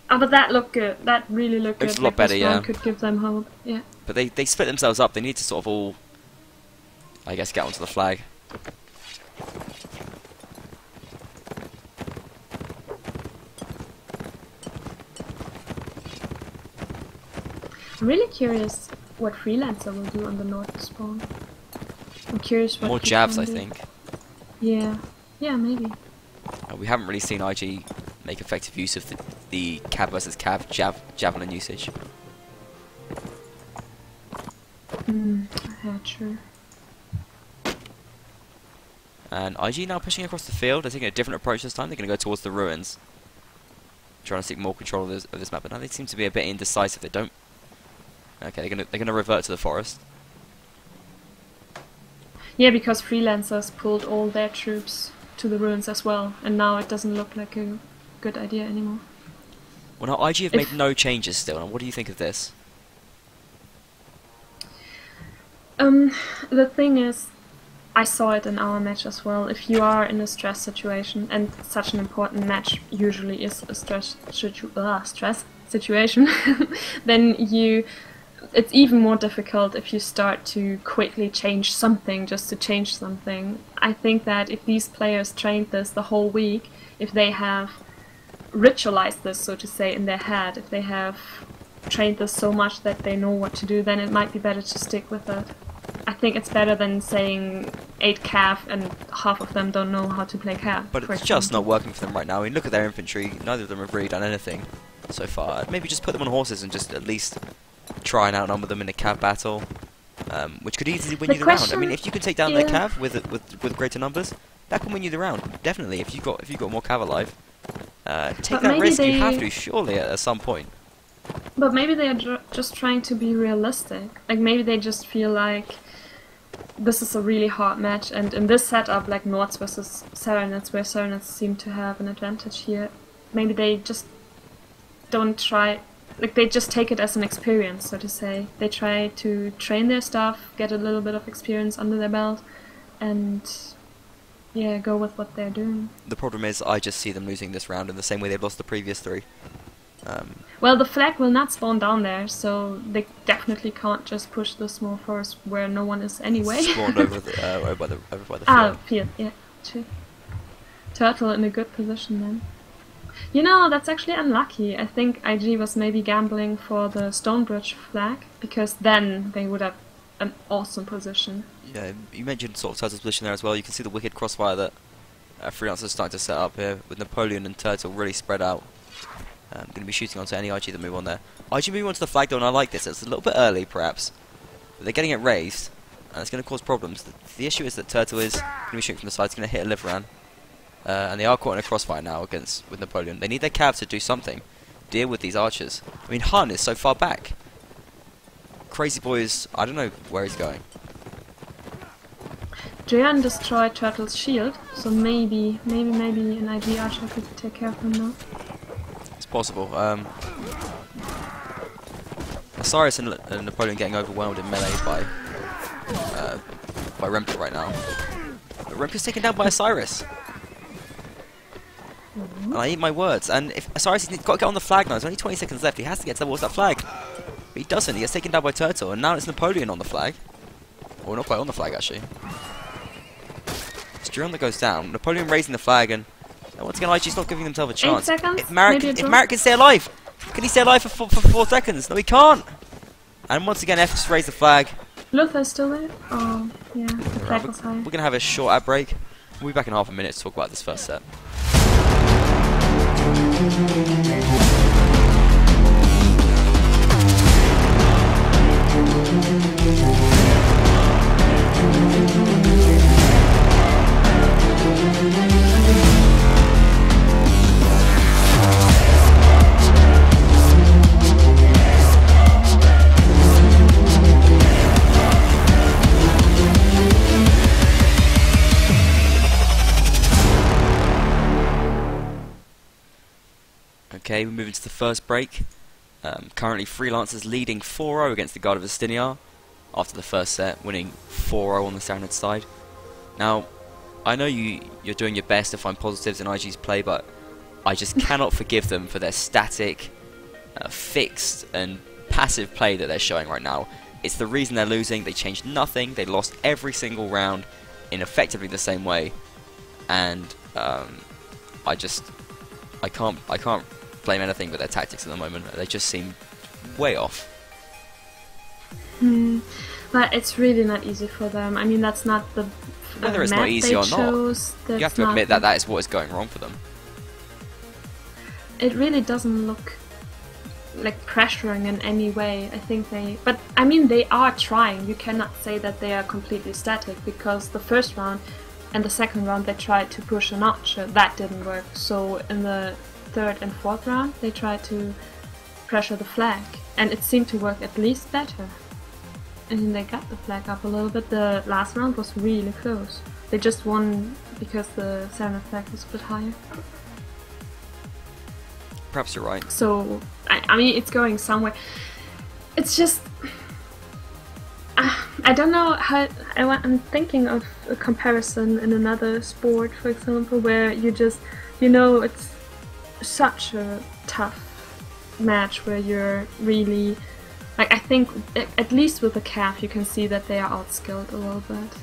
Speaker 2: Oh, but that looked good. That really looked good.
Speaker 1: It was a lot better, yeah.
Speaker 2: Could give them hope, yeah.
Speaker 1: But they split themselves up. They need to sort of all, I guess, get onto the flag.
Speaker 2: I'm really curious what Freelancer will do on the north spawn. I'm curious what
Speaker 1: More jabs, I think.
Speaker 2: Yeah, yeah, maybe.
Speaker 1: We haven't really seen IG make effective use of the cav versus cav javelin usage.
Speaker 2: Yeah, true.
Speaker 1: And IG now pushing across the field. They're taking a different approach this time. They're going to go towards the ruins, trying to seek more control of this map. But now they seem to be a bit indecisive. They don't. Okay, they're gonna revert to the forest.
Speaker 2: Yeah, because Freelancers pulled all their troops to the ruins as well, and now it doesn't look like a good idea anymore.
Speaker 1: Well, now IG have made no changes still. And what do you think of this?
Speaker 2: The thing is, I saw it in our match as well. If you are in a stress situation, and such an important match usually is a stress situation, then it's even more difficult if you start to quickly change something just to change something. I think that if these players trained this the whole week, if they have ritualized this, so to say, in their head, if they have trained this so much that they know what to do, then it might be better to stick with it. I think it's better than saying 8 cav and half of them don't know how to play cav.
Speaker 1: But it's just not working for them right now. I mean, look at their infantry. Neither of them have really done anything so far. Maybe just put them on horses and just at least try and outnumber them in a cav battle, which could easily win you the round. I mean, if you can take down their cav with greater numbers, that can win you the round. Definitely, if you got more cav alive, take that risk. You have to surely at some point.
Speaker 2: But maybe they are just trying to be realistic. Like maybe they just feel like this is a really hard match, and in this setup, like Nords versus Serenets, where Serenets seem to have an advantage here, maybe they just don't try. Like they just take it as an experience, so to say. They try to train their stuff, get a little bit of experience under their belt, and yeah, go with what they're doing.
Speaker 1: The problem is, I just see them losing this round in the same way they've lost the previous 3.
Speaker 2: Well, the flag will not spawn down there, so they definitely can't just push the small forest where no one is anyway.
Speaker 1: Spawned over by the field.
Speaker 2: Field, yeah, true. Turtle in a good position then. You know, that's actually unlucky. I think IG was maybe gambling for the Stonebridge flag, because then they would have an awesome position.
Speaker 1: Yeah, you mentioned sort of Turtle's position there as well. You can see the wicked crossfire that Freelancers are starting to set up here, with Napoleon and Turtle really spread out. I'm going to be shooting onto any IG that move on there. IG moving onto the flag though, and I like this. It's a little bit early, perhaps. But they're getting it raised, and it's going to cause problems. The issue is that Turtle is going to be shooting from the side. It's going to hit a Liveran. And they are caught in a crossfire now with Napoleon. They need their cav to do something. Deal with these archers. I mean, Han is so far back. Crazy Boy is... I don't know where he's going.
Speaker 2: Jian destroyed Turtle's shield, so maybe an IG archer could take care of him now.
Speaker 1: It's possible. Osiris and Napoleon getting overwhelmed in melee by Remka right now. But Remka's taken down by Osiris. And I eat my words. And if Osiris has got to get on the flag now, there's only 20 seconds left. He has to get towards that flag. But he doesn't. He gets taken down by Turtle. And now it's Napoleon on the flag. Or not quite on the flag, actually. It's Jian that goes down. Napoleon raising the flag, and once again, IG's not giving themselves a chance.
Speaker 2: 8 seconds?
Speaker 1: If Marek can stay alive, can he stay alive for 4 seconds? No, he can't. And once again, F just raised the flag.
Speaker 2: Luther's still there? Oh, yeah. The flag was high.
Speaker 1: We're going to have a short ad break. We'll be back in half a minute to talk about this first set. Okay, we move into the first break. Currently, Freelancers leading 4-0 against the Guard of Istiniar after the first set, winning 4-0 on the Serenad side. Now, I know you're doing your best to find positives in IG's play, but I just cannot forgive them for their static, fixed and passive play that they're showing right now. It's the reason they're losing. They changed nothing. They lost every single round in effectively the same way, and I can't blame anything but their tactics at the moment. They just seem way off.
Speaker 2: But it's really not easy for them. I mean, that's not the
Speaker 1: whether it's not easy or not. You have to admit that is what is going wrong for them.
Speaker 2: It really doesn't look like pressuring in any way. I think but I mean, they are trying. You cannot say that they are completely static, because the first round and the second round they tried to push an archer. That didn't work. So in the third and fourth round they tried to pressure the flag, and it seemed to work at least better. And they got the flag up a little bit. The last round was really close. They just won because the Serenade flag was a bit higher.
Speaker 1: Perhaps you're right.
Speaker 2: So, I mean, it's going somewhere. It's just... I don't know how... I'm thinking of a comparison in another sport, for example, where you just... You know, it's such a tough match where you're really... Like, I think, at least with the calf, you can see that they are outskilled a little bit.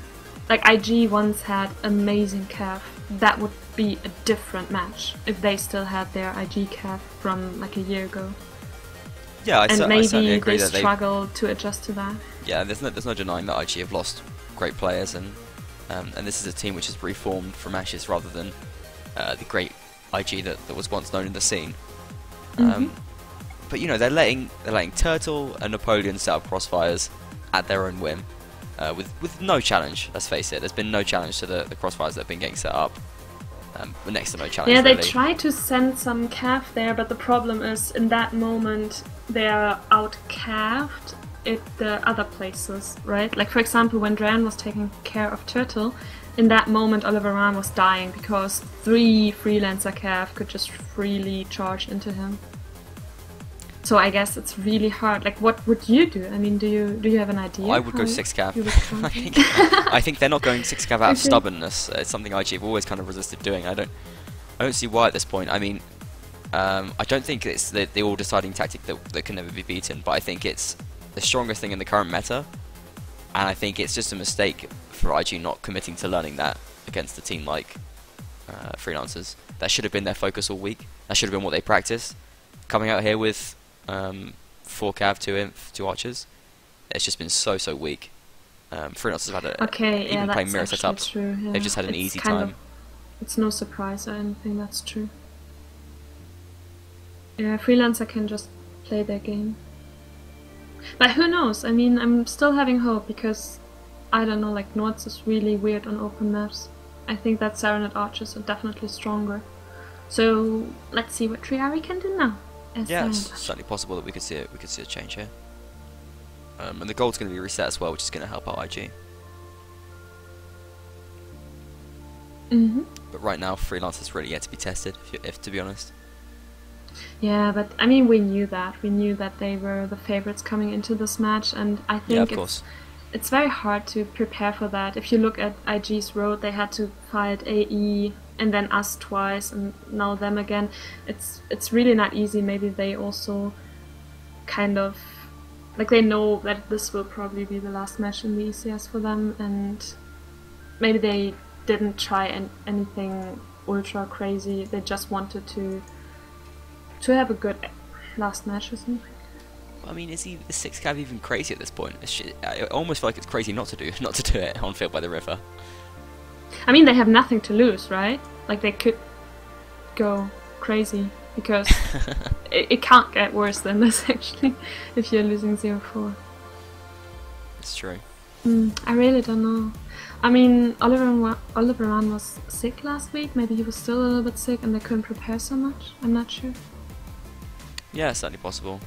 Speaker 2: Like, IG once had amazing calf. That would be a different match if they still had their IG calf from like a year ago.
Speaker 1: Yeah, I certainly agree
Speaker 2: they
Speaker 1: that
Speaker 2: struggle to adjust to that.
Speaker 1: Yeah, there's no denying that IG have lost great players, and this is a team which has reformed from ashes rather than the great IG that was once known in the scene. But you know, they're letting Turtle and Napoleon set up crossfires at their own whim, with no challenge. Let's face it, there's been no challenge to the crossfires that have been getting set up. Next to no challenge.
Speaker 2: Yeah, they
Speaker 1: really.
Speaker 2: try to send some calf there, but the problem is in that moment they are out calved at the other places, right? Like for example, when Dran was taking care of Turtle, in that moment Oliver Rahn was dying because 3 Freelancer calf could just freely charge into him. So I guess it's really hard. Like, what would you do? I mean, do you have an idea?
Speaker 1: I would go 6 cav. I think they're not going 6 cav out of stubbornness. It's something IG have always kind of resisted doing. I don't see why at this point. I mean, I don't think it's the all-deciding tactic that can never be beaten, but I think it's the strongest thing in the current meta, and I think it's just a mistake for IG not committing to learning that against a team like Freelancers. That should have been their focus all week. That should have been what they practiced. Coming out here with 4 cav, 2 inf, 2 archers. It's just been so weak. Freelancers have had even playing mirror setups.
Speaker 2: True, yeah.
Speaker 1: They've just had an easy time.
Speaker 2: It's no surprise or anything. That's true. Yeah, Freelancer can just play their game. But who knows? I mean, I'm still having hope because I don't know. Like Nords is really weird on open maps. I think that Serenade archers are definitely stronger. So let's see what Triari can do now.
Speaker 1: Yeah, it's certainly possible that we could see a change here. And the gold's going to be reset as well, which is going to help out IG. But right now, Freelancers really yet to be tested, if to be honest.
Speaker 2: Yeah, but I mean, we knew that. We knew that they were the favorites coming into this match, and I think it's very hard to prepare for that. If you look at IG's road, they had to fight AE and then us twice and now them again. It's really not easy. Maybe they also kind of like they know that this will probably be the last match in the ECS for them, and maybe they didn't try anything ultra crazy. They just wanted to have a good last match or something.
Speaker 1: I mean, is the 6 cav even crazy at this point? I almost feel like it's crazy not to do it on field by the river.
Speaker 2: I mean, they have nothing to lose, right? Like they could go crazy because it can't get worse than this actually. If you're losing 0-4.
Speaker 1: It's true.
Speaker 2: I really don't know. I mean, Oliver Rahn was sick last week. Maybe he was still a little bit sick and they couldn't prepare so much. I'm not sure.
Speaker 1: Yeah, certainly possible.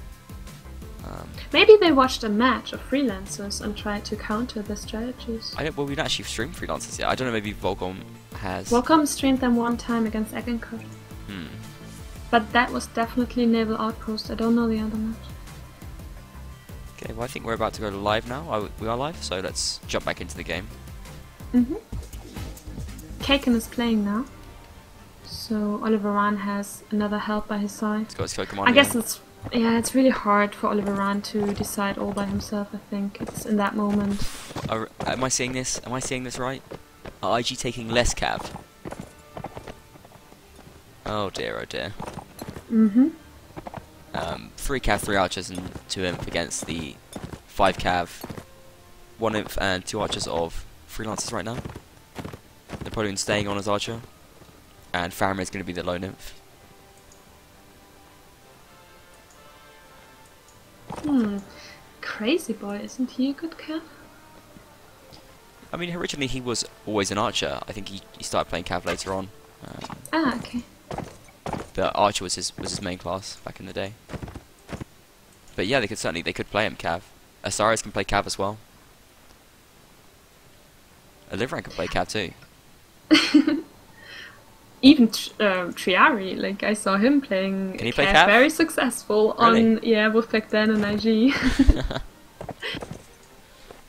Speaker 2: Maybe they watched a match of Freelancers and tried to counter the strategies.
Speaker 1: Well, we've actually streamed Freelancers yet. I don't know, maybe Volcom has.
Speaker 2: Volcom streamed them one time against Eggenkot. But that was definitely Naval Outpost. I don't know the other match.
Speaker 1: Okay, well I think we're about to go live now. We are live, so let's jump back into the game.
Speaker 2: Kaken is playing now. So Oliver Rahn has another help by his side.
Speaker 1: He's got his command.
Speaker 2: I guess it's really hard for Oliver Rahn to decide all by himself. I think it's in that moment.
Speaker 1: Am I seeing this? Am I seeing this right? Are IG taking less cav? Oh dear, oh dear. 3 cav, 3 archers, and 2 imp against the 5 cav, 1 imp, and 2 archers of Freelancers right now. Napoleon staying on as archer, and Faramir is going to be the lone nymph.
Speaker 2: Crazy boy, isn't he a good cav?
Speaker 1: I mean, originally he was always an archer. I think he started playing cav later on.
Speaker 2: Okay.
Speaker 1: But archer was his main class back in the day. But yeah, they could play him cav. Asarius can play cav as well. Oliveran can play cav too.
Speaker 2: Even Triari, like I saw him playing.
Speaker 1: Can he play cav?
Speaker 2: Very successful on Wolfpack Den and IG.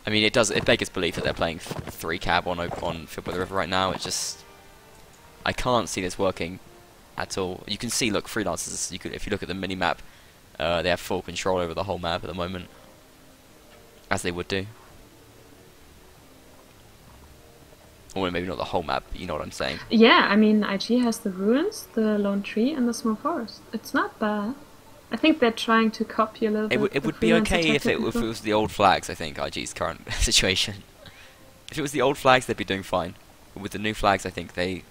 Speaker 1: I mean, it beggars belief that they're playing 3 cav on Field by the River right now. It's just, I can't see this working at all. You can see, look, Freelancers. If you look at the mini map, they have full control over the whole map at the moment, as they would do. Or maybe not the whole map, but you know what I'm saying.
Speaker 2: Yeah, I mean, IG has the ruins, the lone tree, and the small forest. It's not bad. I think they're trying to copy a little bit.
Speaker 1: It would be okay if it was the old flags, I think, IG's current situation. If it was the old flags, they'd be doing fine. But with the new flags, I think they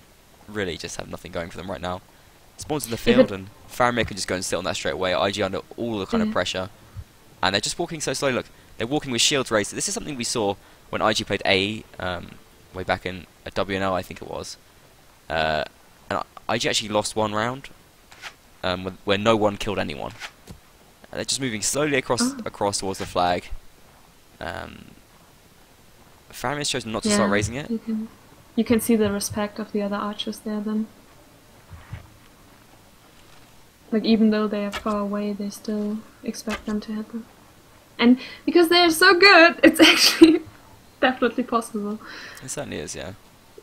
Speaker 1: really just have nothing going for them right now. Spawns in the field, and Faramir can just go and sit on that straight away. IG under all the kind of pressure. And they're just walking so slowly. Look, they're walking with shields raised. This is something we saw when IG played AE, way back in WNL, I think it was. And IG actually lost 1 round, where no one killed anyone. And they're just moving slowly across towards the flag. Faramir's chosen not to start raising it.
Speaker 2: You can see the respect of the other archers there then. Like, even though they are far away, they still expect them to hit them. And because they are so good, it's actually definitely possible.
Speaker 1: It certainly is, yeah.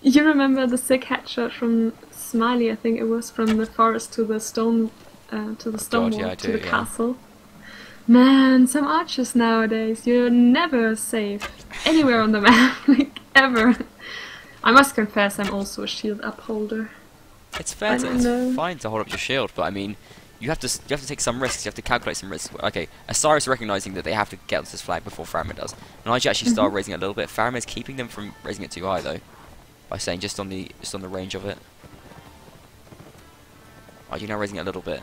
Speaker 2: You remember the sick headshot from Smiley? I think it was from the forest to the stone, wall, to the castle. Man, some archers nowadays, you're never safe anywhere on the map, like ever. I must confess, I'm also a shield upholder.
Speaker 1: It's fine to hold up your shield, but I mean, you have to take some risks. You have to calculate some risks. Okay, Asarius recognizing that they have to get onto this flag before Faramir does, and IG actually start raising it a little bit. Faramir's keeping them from raising it too high though, by saying just on the range of it. IG now raising it a little bit.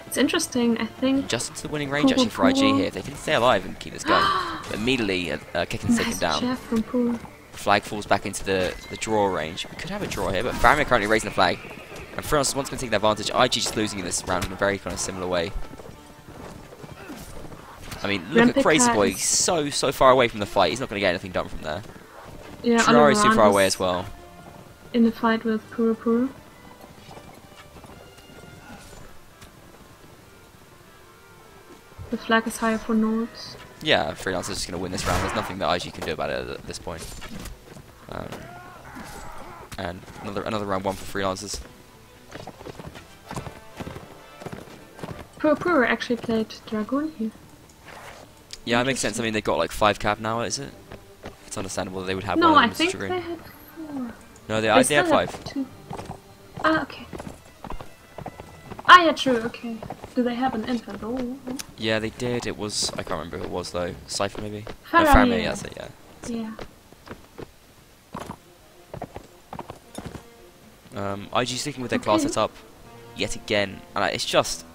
Speaker 2: It's interesting, I think.
Speaker 1: Just into the winning range actually for IG here. If they can stay alive and keep this going, immediately kicking taken down. Flag falls back into the draw range. We could have a draw here, but Faramir currently raising the flag. And Freelancers once again taking advantage. IG just losing in this round in a very kind of similar way. I mean, look at Crazy Boy. He's so far away from the fight. He's not going to get anything done from there.
Speaker 2: Yeah,
Speaker 1: Triari's too far away as well.
Speaker 2: In the fight with Pura Pura. The flag is higher for Nords.
Speaker 1: Yeah, Freelancer's just going to win this round. There's nothing that IG can do about it at this point. And another round 1 for Freelancers.
Speaker 2: Pura actually played Dragoon here.
Speaker 1: Yeah, it makes sense. I mean, they've got like 5 cap now, is it? It's understandable that they would have
Speaker 2: no,
Speaker 1: one
Speaker 2: I
Speaker 1: of them
Speaker 2: think
Speaker 1: Dragoon.
Speaker 2: they had 4.
Speaker 1: No, they have 5.
Speaker 2: 2. Ah, okay. Ah, yeah, true, okay. Do they have an infant? Oh.
Speaker 1: Yeah, they did. It was, I can't remember who it was though. Cypher maybe?
Speaker 2: Faramir,
Speaker 1: that's it, yeah.
Speaker 2: Yeah.
Speaker 1: IG sticking with their class setup yet again, and it's just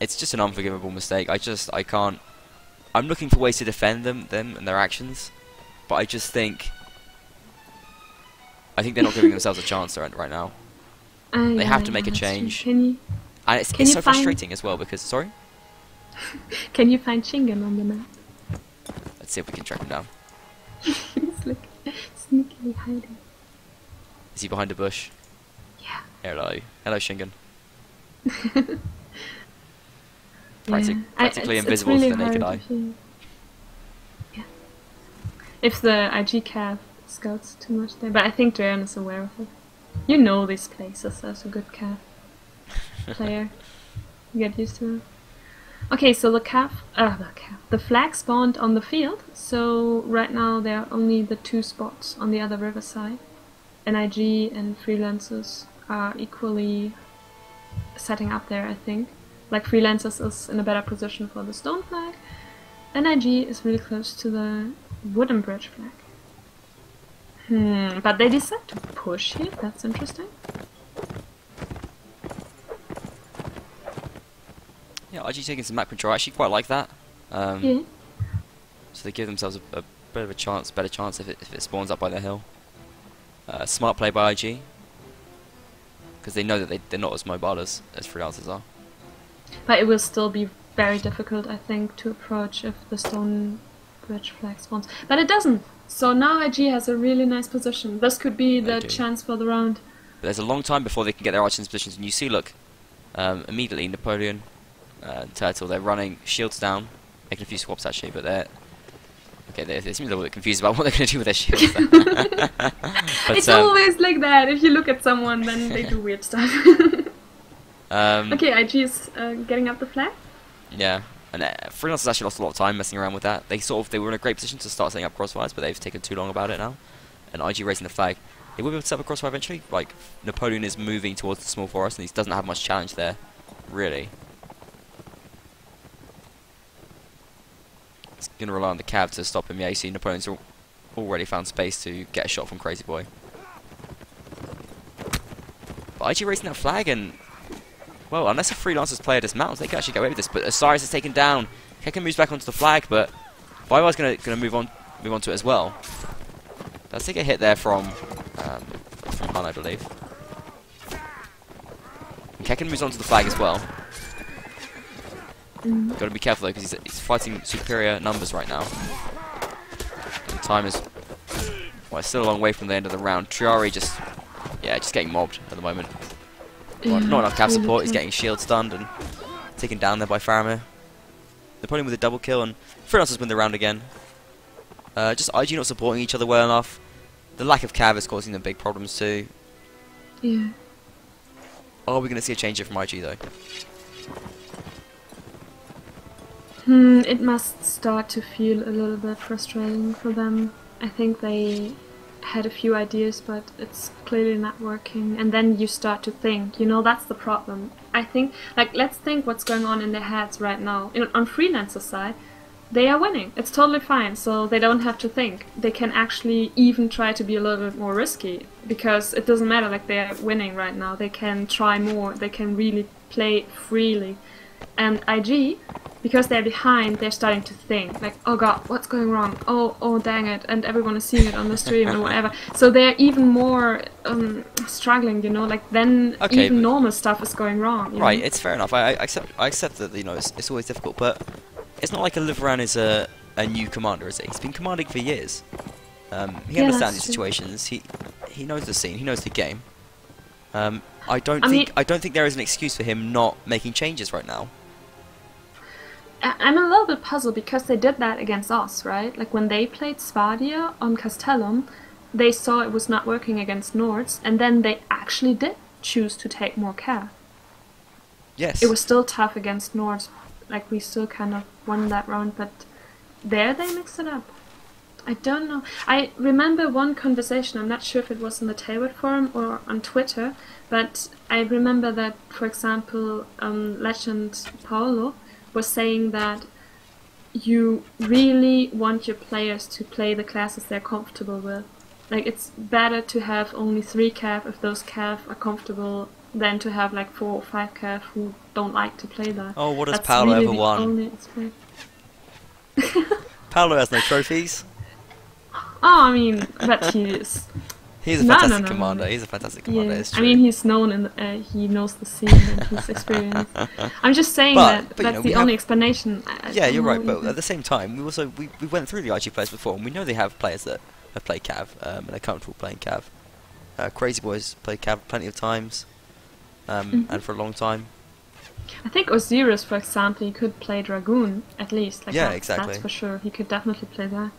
Speaker 1: an unforgivable mistake. I can't. I'm looking for ways to defend them and their actions, but I think they're not giving themselves a chance right now. They have to make a change. And it's so frustrating as well because
Speaker 2: Can you find Shingen on the map?
Speaker 1: Let's see if we can track him down.
Speaker 2: He's like sneakily hiding.
Speaker 1: Is he behind a bush?
Speaker 2: Yeah.
Speaker 1: Hello, Shingen. Practically invisible
Speaker 2: really
Speaker 1: to the naked eye.
Speaker 2: Yeah. If the IG cav scouts too much there, but I think Drayon is aware of it. You know these places as a good Cav player. You get used to it. Okay, so the flag spawned on the field, so right now there are only the 2 spots on the other riverside. NIG and Freelancers are equally setting up there, I think. Like, Freelancers is in a better position for the stone flag, NIG is really close to the wooden bridge flag. But they decide to push here, that's interesting.
Speaker 1: Yeah, IG taking some map control, I actually quite like that.
Speaker 2: Yeah.
Speaker 1: So they give themselves a bit of a chance, better chance if it spawns up by the hill. Smart play by IG. Because they know that they're not as mobile as Freelancers are.
Speaker 2: But it will still be very difficult, I think, to approach if the stone bridge flag spawns. But it doesn't! So now IG has a really nice position. This could be the chance for the round.
Speaker 1: But there's a long time before they can get their archers in positions. And you see, look, immediately Napoleon, Turtle, they're running shields down, making a few swaps actually, but they're... Okay, they seem a little bit confused about what they're going to do with their shields. But,
Speaker 2: it's always like that. If you look at someone, then they do weird stuff. Okay, IG is getting up the flag.
Speaker 1: Yeah, and Freelancers actually lost a lot of time messing around with that. They were in a great position to start setting up crossfires, but they've taken too long about it now. And IG raising the flag. They will be able to set up a crossfire eventually. Like, Napoleon is moving towards the small forest, and he doesn't have much challenge there, really. It's going to rely on the Cav to stop him. Yeah, you see Napoleon's already found space to get a shot from Crazy Boy. But IG raising that flag, and... Well, unless a Freelancers player dismounts, they can actually get away with this. But Osiris is taken down. Kekken moves back onto the flag, but Vivar's going to move on to it as well. Does take a hit there from Han, I believe. And Kekken moves onto the flag as well. Got to be careful though, because he's fighting superior numbers right now. And time is it's still a long way from the end of the round. Triari just getting mobbed at the moment.
Speaker 2: Yeah,
Speaker 1: not enough cap support. He's getting shield stunned and taken down there by Faramir. Napoleon with a double kill, and Freelancers win the round again. Just IG not supporting each other well enough. The lack of cav is causing them big problems too.
Speaker 2: Yeah.
Speaker 1: Are we going to see a change here from IG though?
Speaker 2: It must start to feel a little bit frustrating for them. I think they had a few ideas, but it's clearly not working. And then you start to think, that's the problem. I think, let's think what's going on in their heads right now. On Freelancer side, they are winning. It's totally fine, so they don't have to think. They can actually even try to be a little bit more risky, because it doesn't matter, they're winning right now. They can try more, they can really play freely. And IG, because they're behind, they're starting to think, oh god, what's going wrong? Oh dang it, and everyone is seeing it on the stream or whatever. So they're even more struggling, then
Speaker 1: okay,
Speaker 2: even normal stuff is going wrong.
Speaker 1: Right, it's fair enough. I accept that, it's always difficult, but it's not like Oliveran is a new commander, is it? He's been commanding for years. He understands these situations. He knows the scene. He knows the game. I don't think there is an excuse for him not making changes right now.
Speaker 2: I'm a little bit puzzled because they did that against us, right? When they played Svadia on Castellum, they saw it was not working against Nords, and then they actually did choose to take more care.
Speaker 1: Yes.
Speaker 2: It was still tough against Nords. We still kind of won that round, but there they mixed it up. I don't know. I remember one conversation, I'm not sure if it was in the Tailwood forum or on Twitter, but I remember that, for example, Legend Paolo was saying that you really want your players to play the classes they're comfortable with. It's better to have only 3 cav if those cav are comfortable than to have 4 or 5 cav who don't like to play that.
Speaker 1: Oh, what has Paolo
Speaker 2: really
Speaker 1: ever won? Paolo has no trophies.
Speaker 2: But he is...
Speaker 1: He's a fantastic commander. He's a fantastic commander.
Speaker 2: Yeah.
Speaker 1: It's true.
Speaker 2: He's known and he knows the scene and he's experienced. I'm just saying that's the only explanation.
Speaker 1: Yeah, you're right. But at the same time, we went through the IG players before, and we know they have players that have played Cav and are comfortable playing Cav. Crazy Boys played Cav plenty of times, and for a long time.
Speaker 2: I think Osiris, for example, he could play Dragoon at least.
Speaker 1: Yeah, exactly.
Speaker 2: That's for sure. He could definitely play that.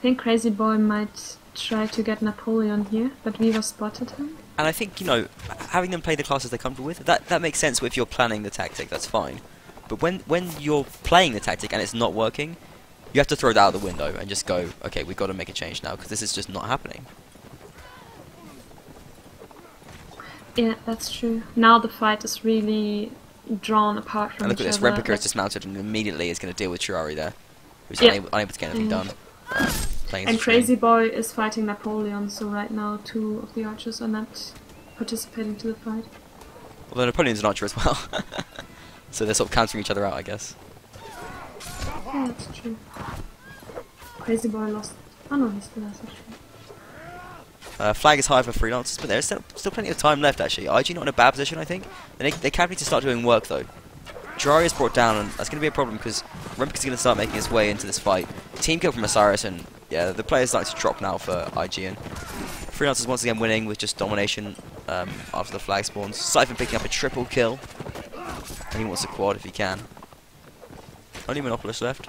Speaker 2: think Crazy Boy might try to get Napoleon here, but Viva spotted him.
Speaker 1: And I think, you know, having them play the classes they're comfortable with, that makes sense if you're planning the tactic, that's fine. But when you're playing the tactic and it's not working, you have to throw that out the window and just go, okay, we've got to make a change now, because this is just not happening.
Speaker 2: Yeah, that's true. Now the fight is really drawn apart from
Speaker 1: And look
Speaker 2: each
Speaker 1: at this,
Speaker 2: other.
Speaker 1: Replica is dismounted and immediately is going to deal with Triari there, who's
Speaker 2: Yeah.
Speaker 1: unable to get anything done. Playing
Speaker 2: And
Speaker 1: as a
Speaker 2: Crazy
Speaker 1: train.
Speaker 2: Boy is fighting Napoleon, so right now 2 of the archers are not participating to the fight.
Speaker 1: Although Napoleon's an archer as well. So they're sort of countering each other out, I guess.
Speaker 2: Yeah, that's true. Crazy Boy lost. Oh no, he still has actually.
Speaker 1: Flag is high for Freelancers, but there's still plenty of time left actually. IG not in a bad position, I think. They can need to start doing work though. Jiraiya is brought down, and that's going to be a problem because Rempica's going to start making his way into this fight. Team kill from Osiris, and yeah, the players like to drop now for IG. And Freelancers once again winning with just domination after the flag spawns. Siphon picking up a triple kill, and he wants a quad if he can. Only Monopolist left.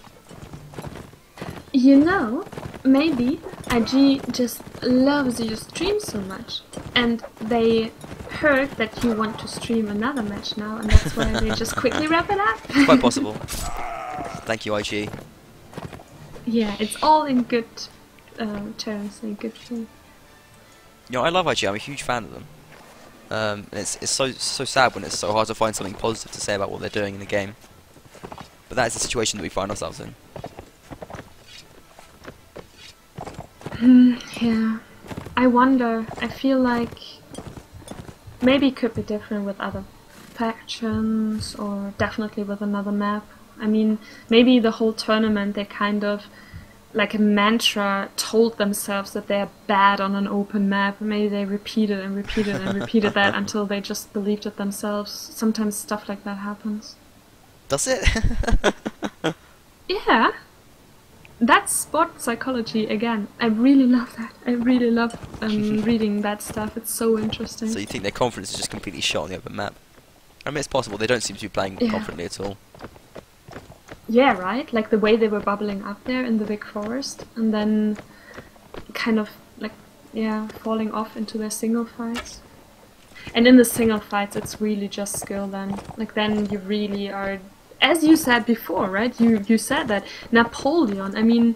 Speaker 2: You know, maybe IG just loves your stream so much, and they heard that you want to stream another match now, and that's why they just quickly wrap it up.
Speaker 1: Quite possible. Thank you, IG.
Speaker 2: Yeah, it's all in good terms, in good thing.
Speaker 1: You know, I love IG. I'm a huge fan of them. And it's so sad when it's so hard to find something positive to say about what they're doing in the game. But that is the situation that we find ourselves in.
Speaker 2: Yeah, I wonder. I feel like maybe it could be different with other factions, or definitely with another map. I mean, maybe the whole tournament they kind of, like a mantra, told themselves that they're bad on an open map. Maybe they repeated and repeated and repeated that until they just believed it themselves. Sometimes stuff like that happens.
Speaker 1: Does it?
Speaker 2: Yeah. That's sport psychology again. I really love that. I really love reading that stuff. It's so interesting.
Speaker 1: So you think their confidence is just completely shot on the open map? I mean, it's possible. They don't seem to be playing confidently at all.
Speaker 2: Yeah, right? Like the way they were bubbling up there in the big forest, and then kind of like, yeah, falling off into their single fights. And in the single fights, it's really just skill then. Like then you really are, as you said before, right? You said that Napoleon, I mean,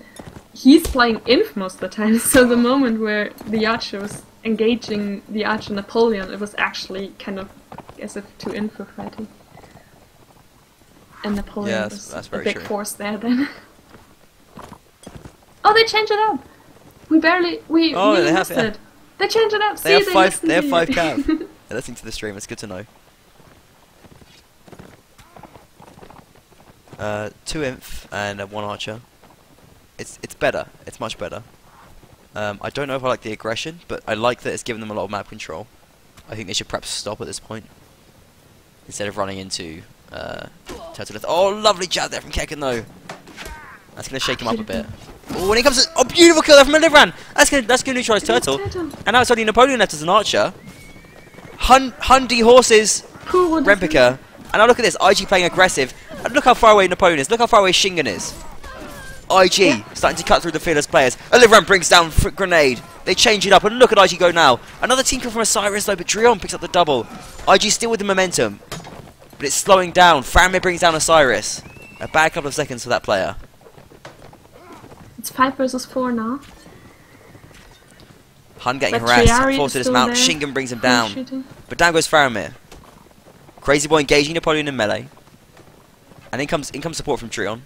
Speaker 2: he's playing Inf most of the time, so the moment where the archer was engaging the archer Napoleon, it was actually kind of as if to Inf fighting. And Napoleon was
Speaker 1: that's
Speaker 2: a
Speaker 1: very
Speaker 2: big
Speaker 1: true.
Speaker 2: force there then. Oh, they changed it up! We missed
Speaker 1: have,
Speaker 2: it! They changed it up!
Speaker 1: They have five
Speaker 2: listened to you.
Speaker 1: cav. They're listening to the stream, it's good to know. 2 inf and 1 archer. It's better. It's much better. I don't know if I like the aggression, but I like that it's given them a lot of map control. I think they should perhaps stop at this point instead of running into Turtle. Oh, lovely jab there from Kekken though. That's gonna shake him up a bit. Oh, when he comes, beautiful kill there from Olivran. That's gonna neutralize Turtle. And now it's only Napoleon left as an archer. Hundy horses, Rempica. And now look at this, IG playing aggressive. And look how far away Napoleon is. Look how far away Shingen is. IG starting to cut through the fearless players. Olivran brings down grenade. They change it up, and look at IG go now. Another team kill from Osiris though, but Drion picks up the double. IG still with the momentum, but it's slowing down. Faramir brings down Osiris. A bad couple of seconds for that player.
Speaker 2: It's 5 versus 4 now.
Speaker 1: Hun getting
Speaker 2: But
Speaker 1: harassed,
Speaker 2: Triari
Speaker 1: forced to
Speaker 2: is still
Speaker 1: dismount.
Speaker 2: there.
Speaker 1: Shingen brings him
Speaker 2: Who's
Speaker 1: down.
Speaker 2: shooting?
Speaker 1: But down goes Faramir. Crazy Boy engaging Napoleon in melee. And in comes support from Trion.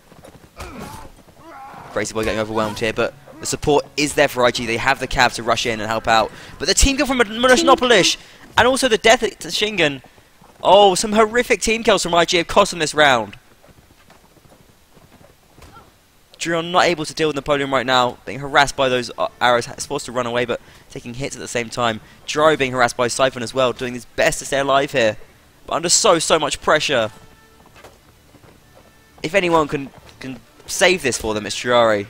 Speaker 1: Crazy Boy getting overwhelmed here, but the support is there for IG. They have the cav to rush in and help out. But the team kill from Monopolish, and also the death to Shingen. Oh, some horrific team kills from IG have cost them this round. Drion not able to deal with Napoleon right now, being harassed by those arrows. He's forced to run away, but taking hits at the same time. Jaro being harassed by Siphon as well, doing his best to stay alive here, but under so much pressure. If anyone can save this for them, it's Jirari.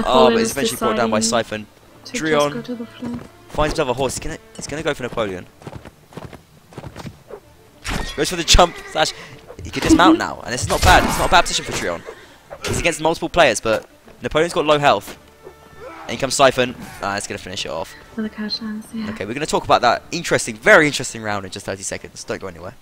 Speaker 1: Oh, but it's eventually brought down by Siphon. Drion finds himself a horse. He's gonna go for Napoleon. Goes for the jump slash. He could dismount now, and this is not bad. It's not a bad position for Drion. He's against multiple players, but Napoleon's got low health. In comes Siphon. It's going to finish it off.
Speaker 2: For the cash hands, yeah.
Speaker 1: Okay, we're going to talk about that interesting, very interesting round in just 30 seconds. Don't go anywhere.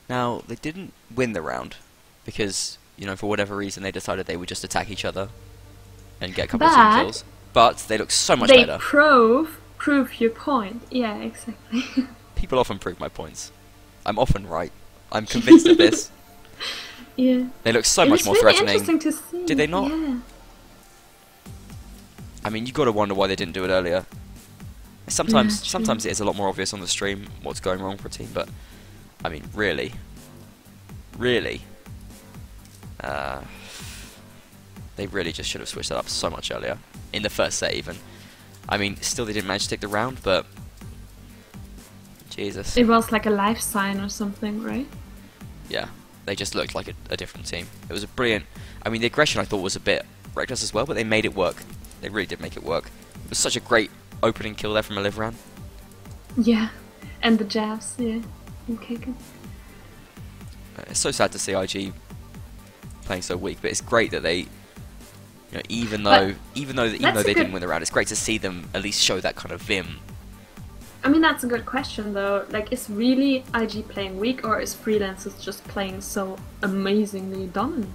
Speaker 1: Now, they didn't win the round because, you know, for whatever reason they decided they would just attack each other and get a couple of team kills. But they look so much better.
Speaker 2: They prove your point. Yeah, exactly.
Speaker 1: People often prove my points. I'm often right. I'm convinced of this.
Speaker 2: Yeah.
Speaker 1: They look so much more
Speaker 2: really
Speaker 1: threatening.
Speaker 2: Interesting to see.
Speaker 1: Did they not?
Speaker 2: Yeah.
Speaker 1: I mean, you've got to wonder why they didn't do it earlier. Sometimes it is a lot more obvious on the stream what's going wrong for a team, but I mean, really, they really just should have switched that up so much earlier in the first set, even. I mean, still they didn't manage to take the round, but Jesus.
Speaker 2: It was like a life sign or something, right?
Speaker 1: Yeah, they just looked like a different team. It was a brilliant. I mean, the aggression I thought was a bit reckless as well, but they made it work. They really did make it work. It was such a great opening kill there from Olivran.
Speaker 2: Yeah, and the jabs, yeah.
Speaker 1: It's so sad to see IG playing so weak, but it's great that they, you know, even though they didn't win the round, it's great to see them at least show that kind of vim.
Speaker 2: I mean, that's a good question though. Like, is really IG playing weak, or is Freelancers just playing so amazingly dominant?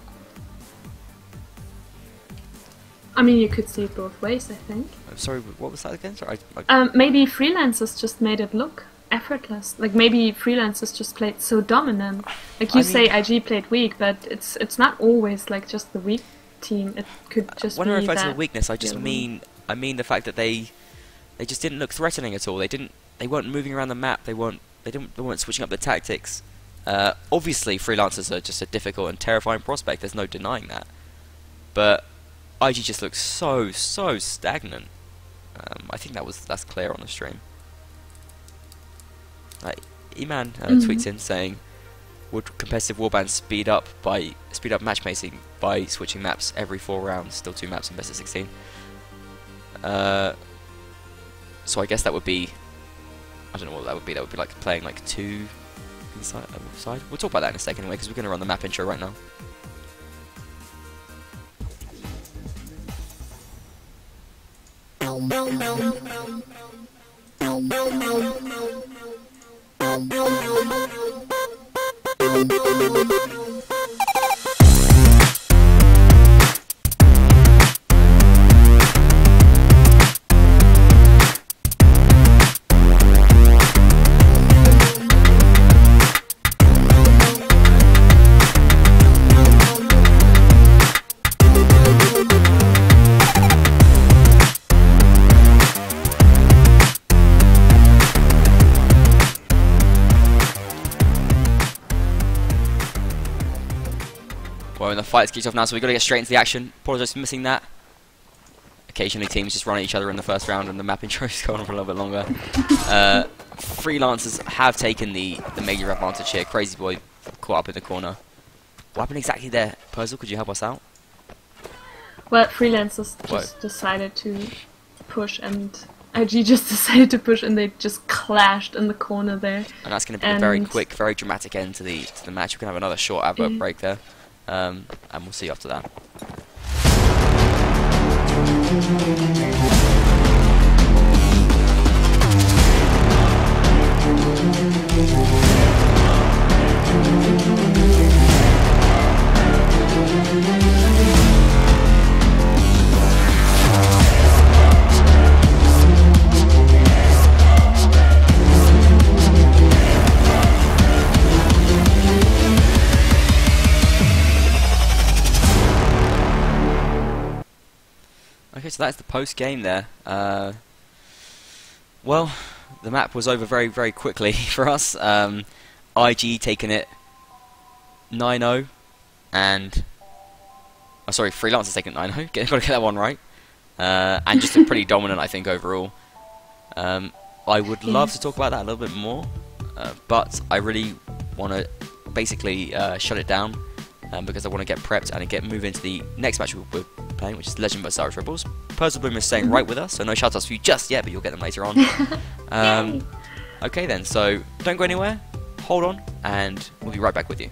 Speaker 2: I mean, you could see it both ways, I think.
Speaker 1: I'm sorry, what was that again? Sorry,
Speaker 2: maybe Freelancers just made it look effortless. Like, maybe Freelancers just played so dominant. Like, you say IG played weak, but it's not always like just the weak team. It could just be
Speaker 1: when I refer to
Speaker 2: that
Speaker 1: the weakness, I mean the fact that they just didn't look threatening at all. They weren't moving around the map. They weren't switching up the tactics. Obviously, Freelancers are just a difficult and terrifying prospect. There's no denying that. But IG just looks so stagnant. I think that's clear on the stream. Eman tweets in saying, "Would competitive Warband speed up matchmaking by switching maps every 4 rounds? Still 2 maps in best of 16." So I guess that would be, I don't know what that would be. That would be like playing like 2 inside. We'll talk about that in a second anyway, because we're going to run the map intro right now. Well, the fight's kicked off now, so we've got to get straight into the action. Apologise for missing that. Occasionally teams just run at each other in the first round and the map intro is going on for a little bit longer. Freelancers have taken the major advantage here. Crazy Boy caught up in the corner. What happened exactly there? Persil, could you help us out?
Speaker 2: Well, Freelancers just decided to push, and IG just decided to push, and they just clashed in the corner there. And
Speaker 1: that's going to be a very quick, very dramatic end to the match. We're going to have another short advert break there. And we'll see you after that. Okay, so that's the post-game there. Well, the map was over very, very quickly for us. IG taking it 9-0, and Oh, sorry, Freelancers taking 9-0. Got to get that one right. And just pretty dominant, I think, overall. I would love to talk about that a little bit more, but I really want to basically shut it down because I want to get prepped and move into the next match we're playing, which is Legend vs Irish Rebels. Percival Bloom is staying right with us, so no shoutouts for you just yet, but you'll get them later on. Okay then, so don't go anywhere, hold on, and we'll be right back with you.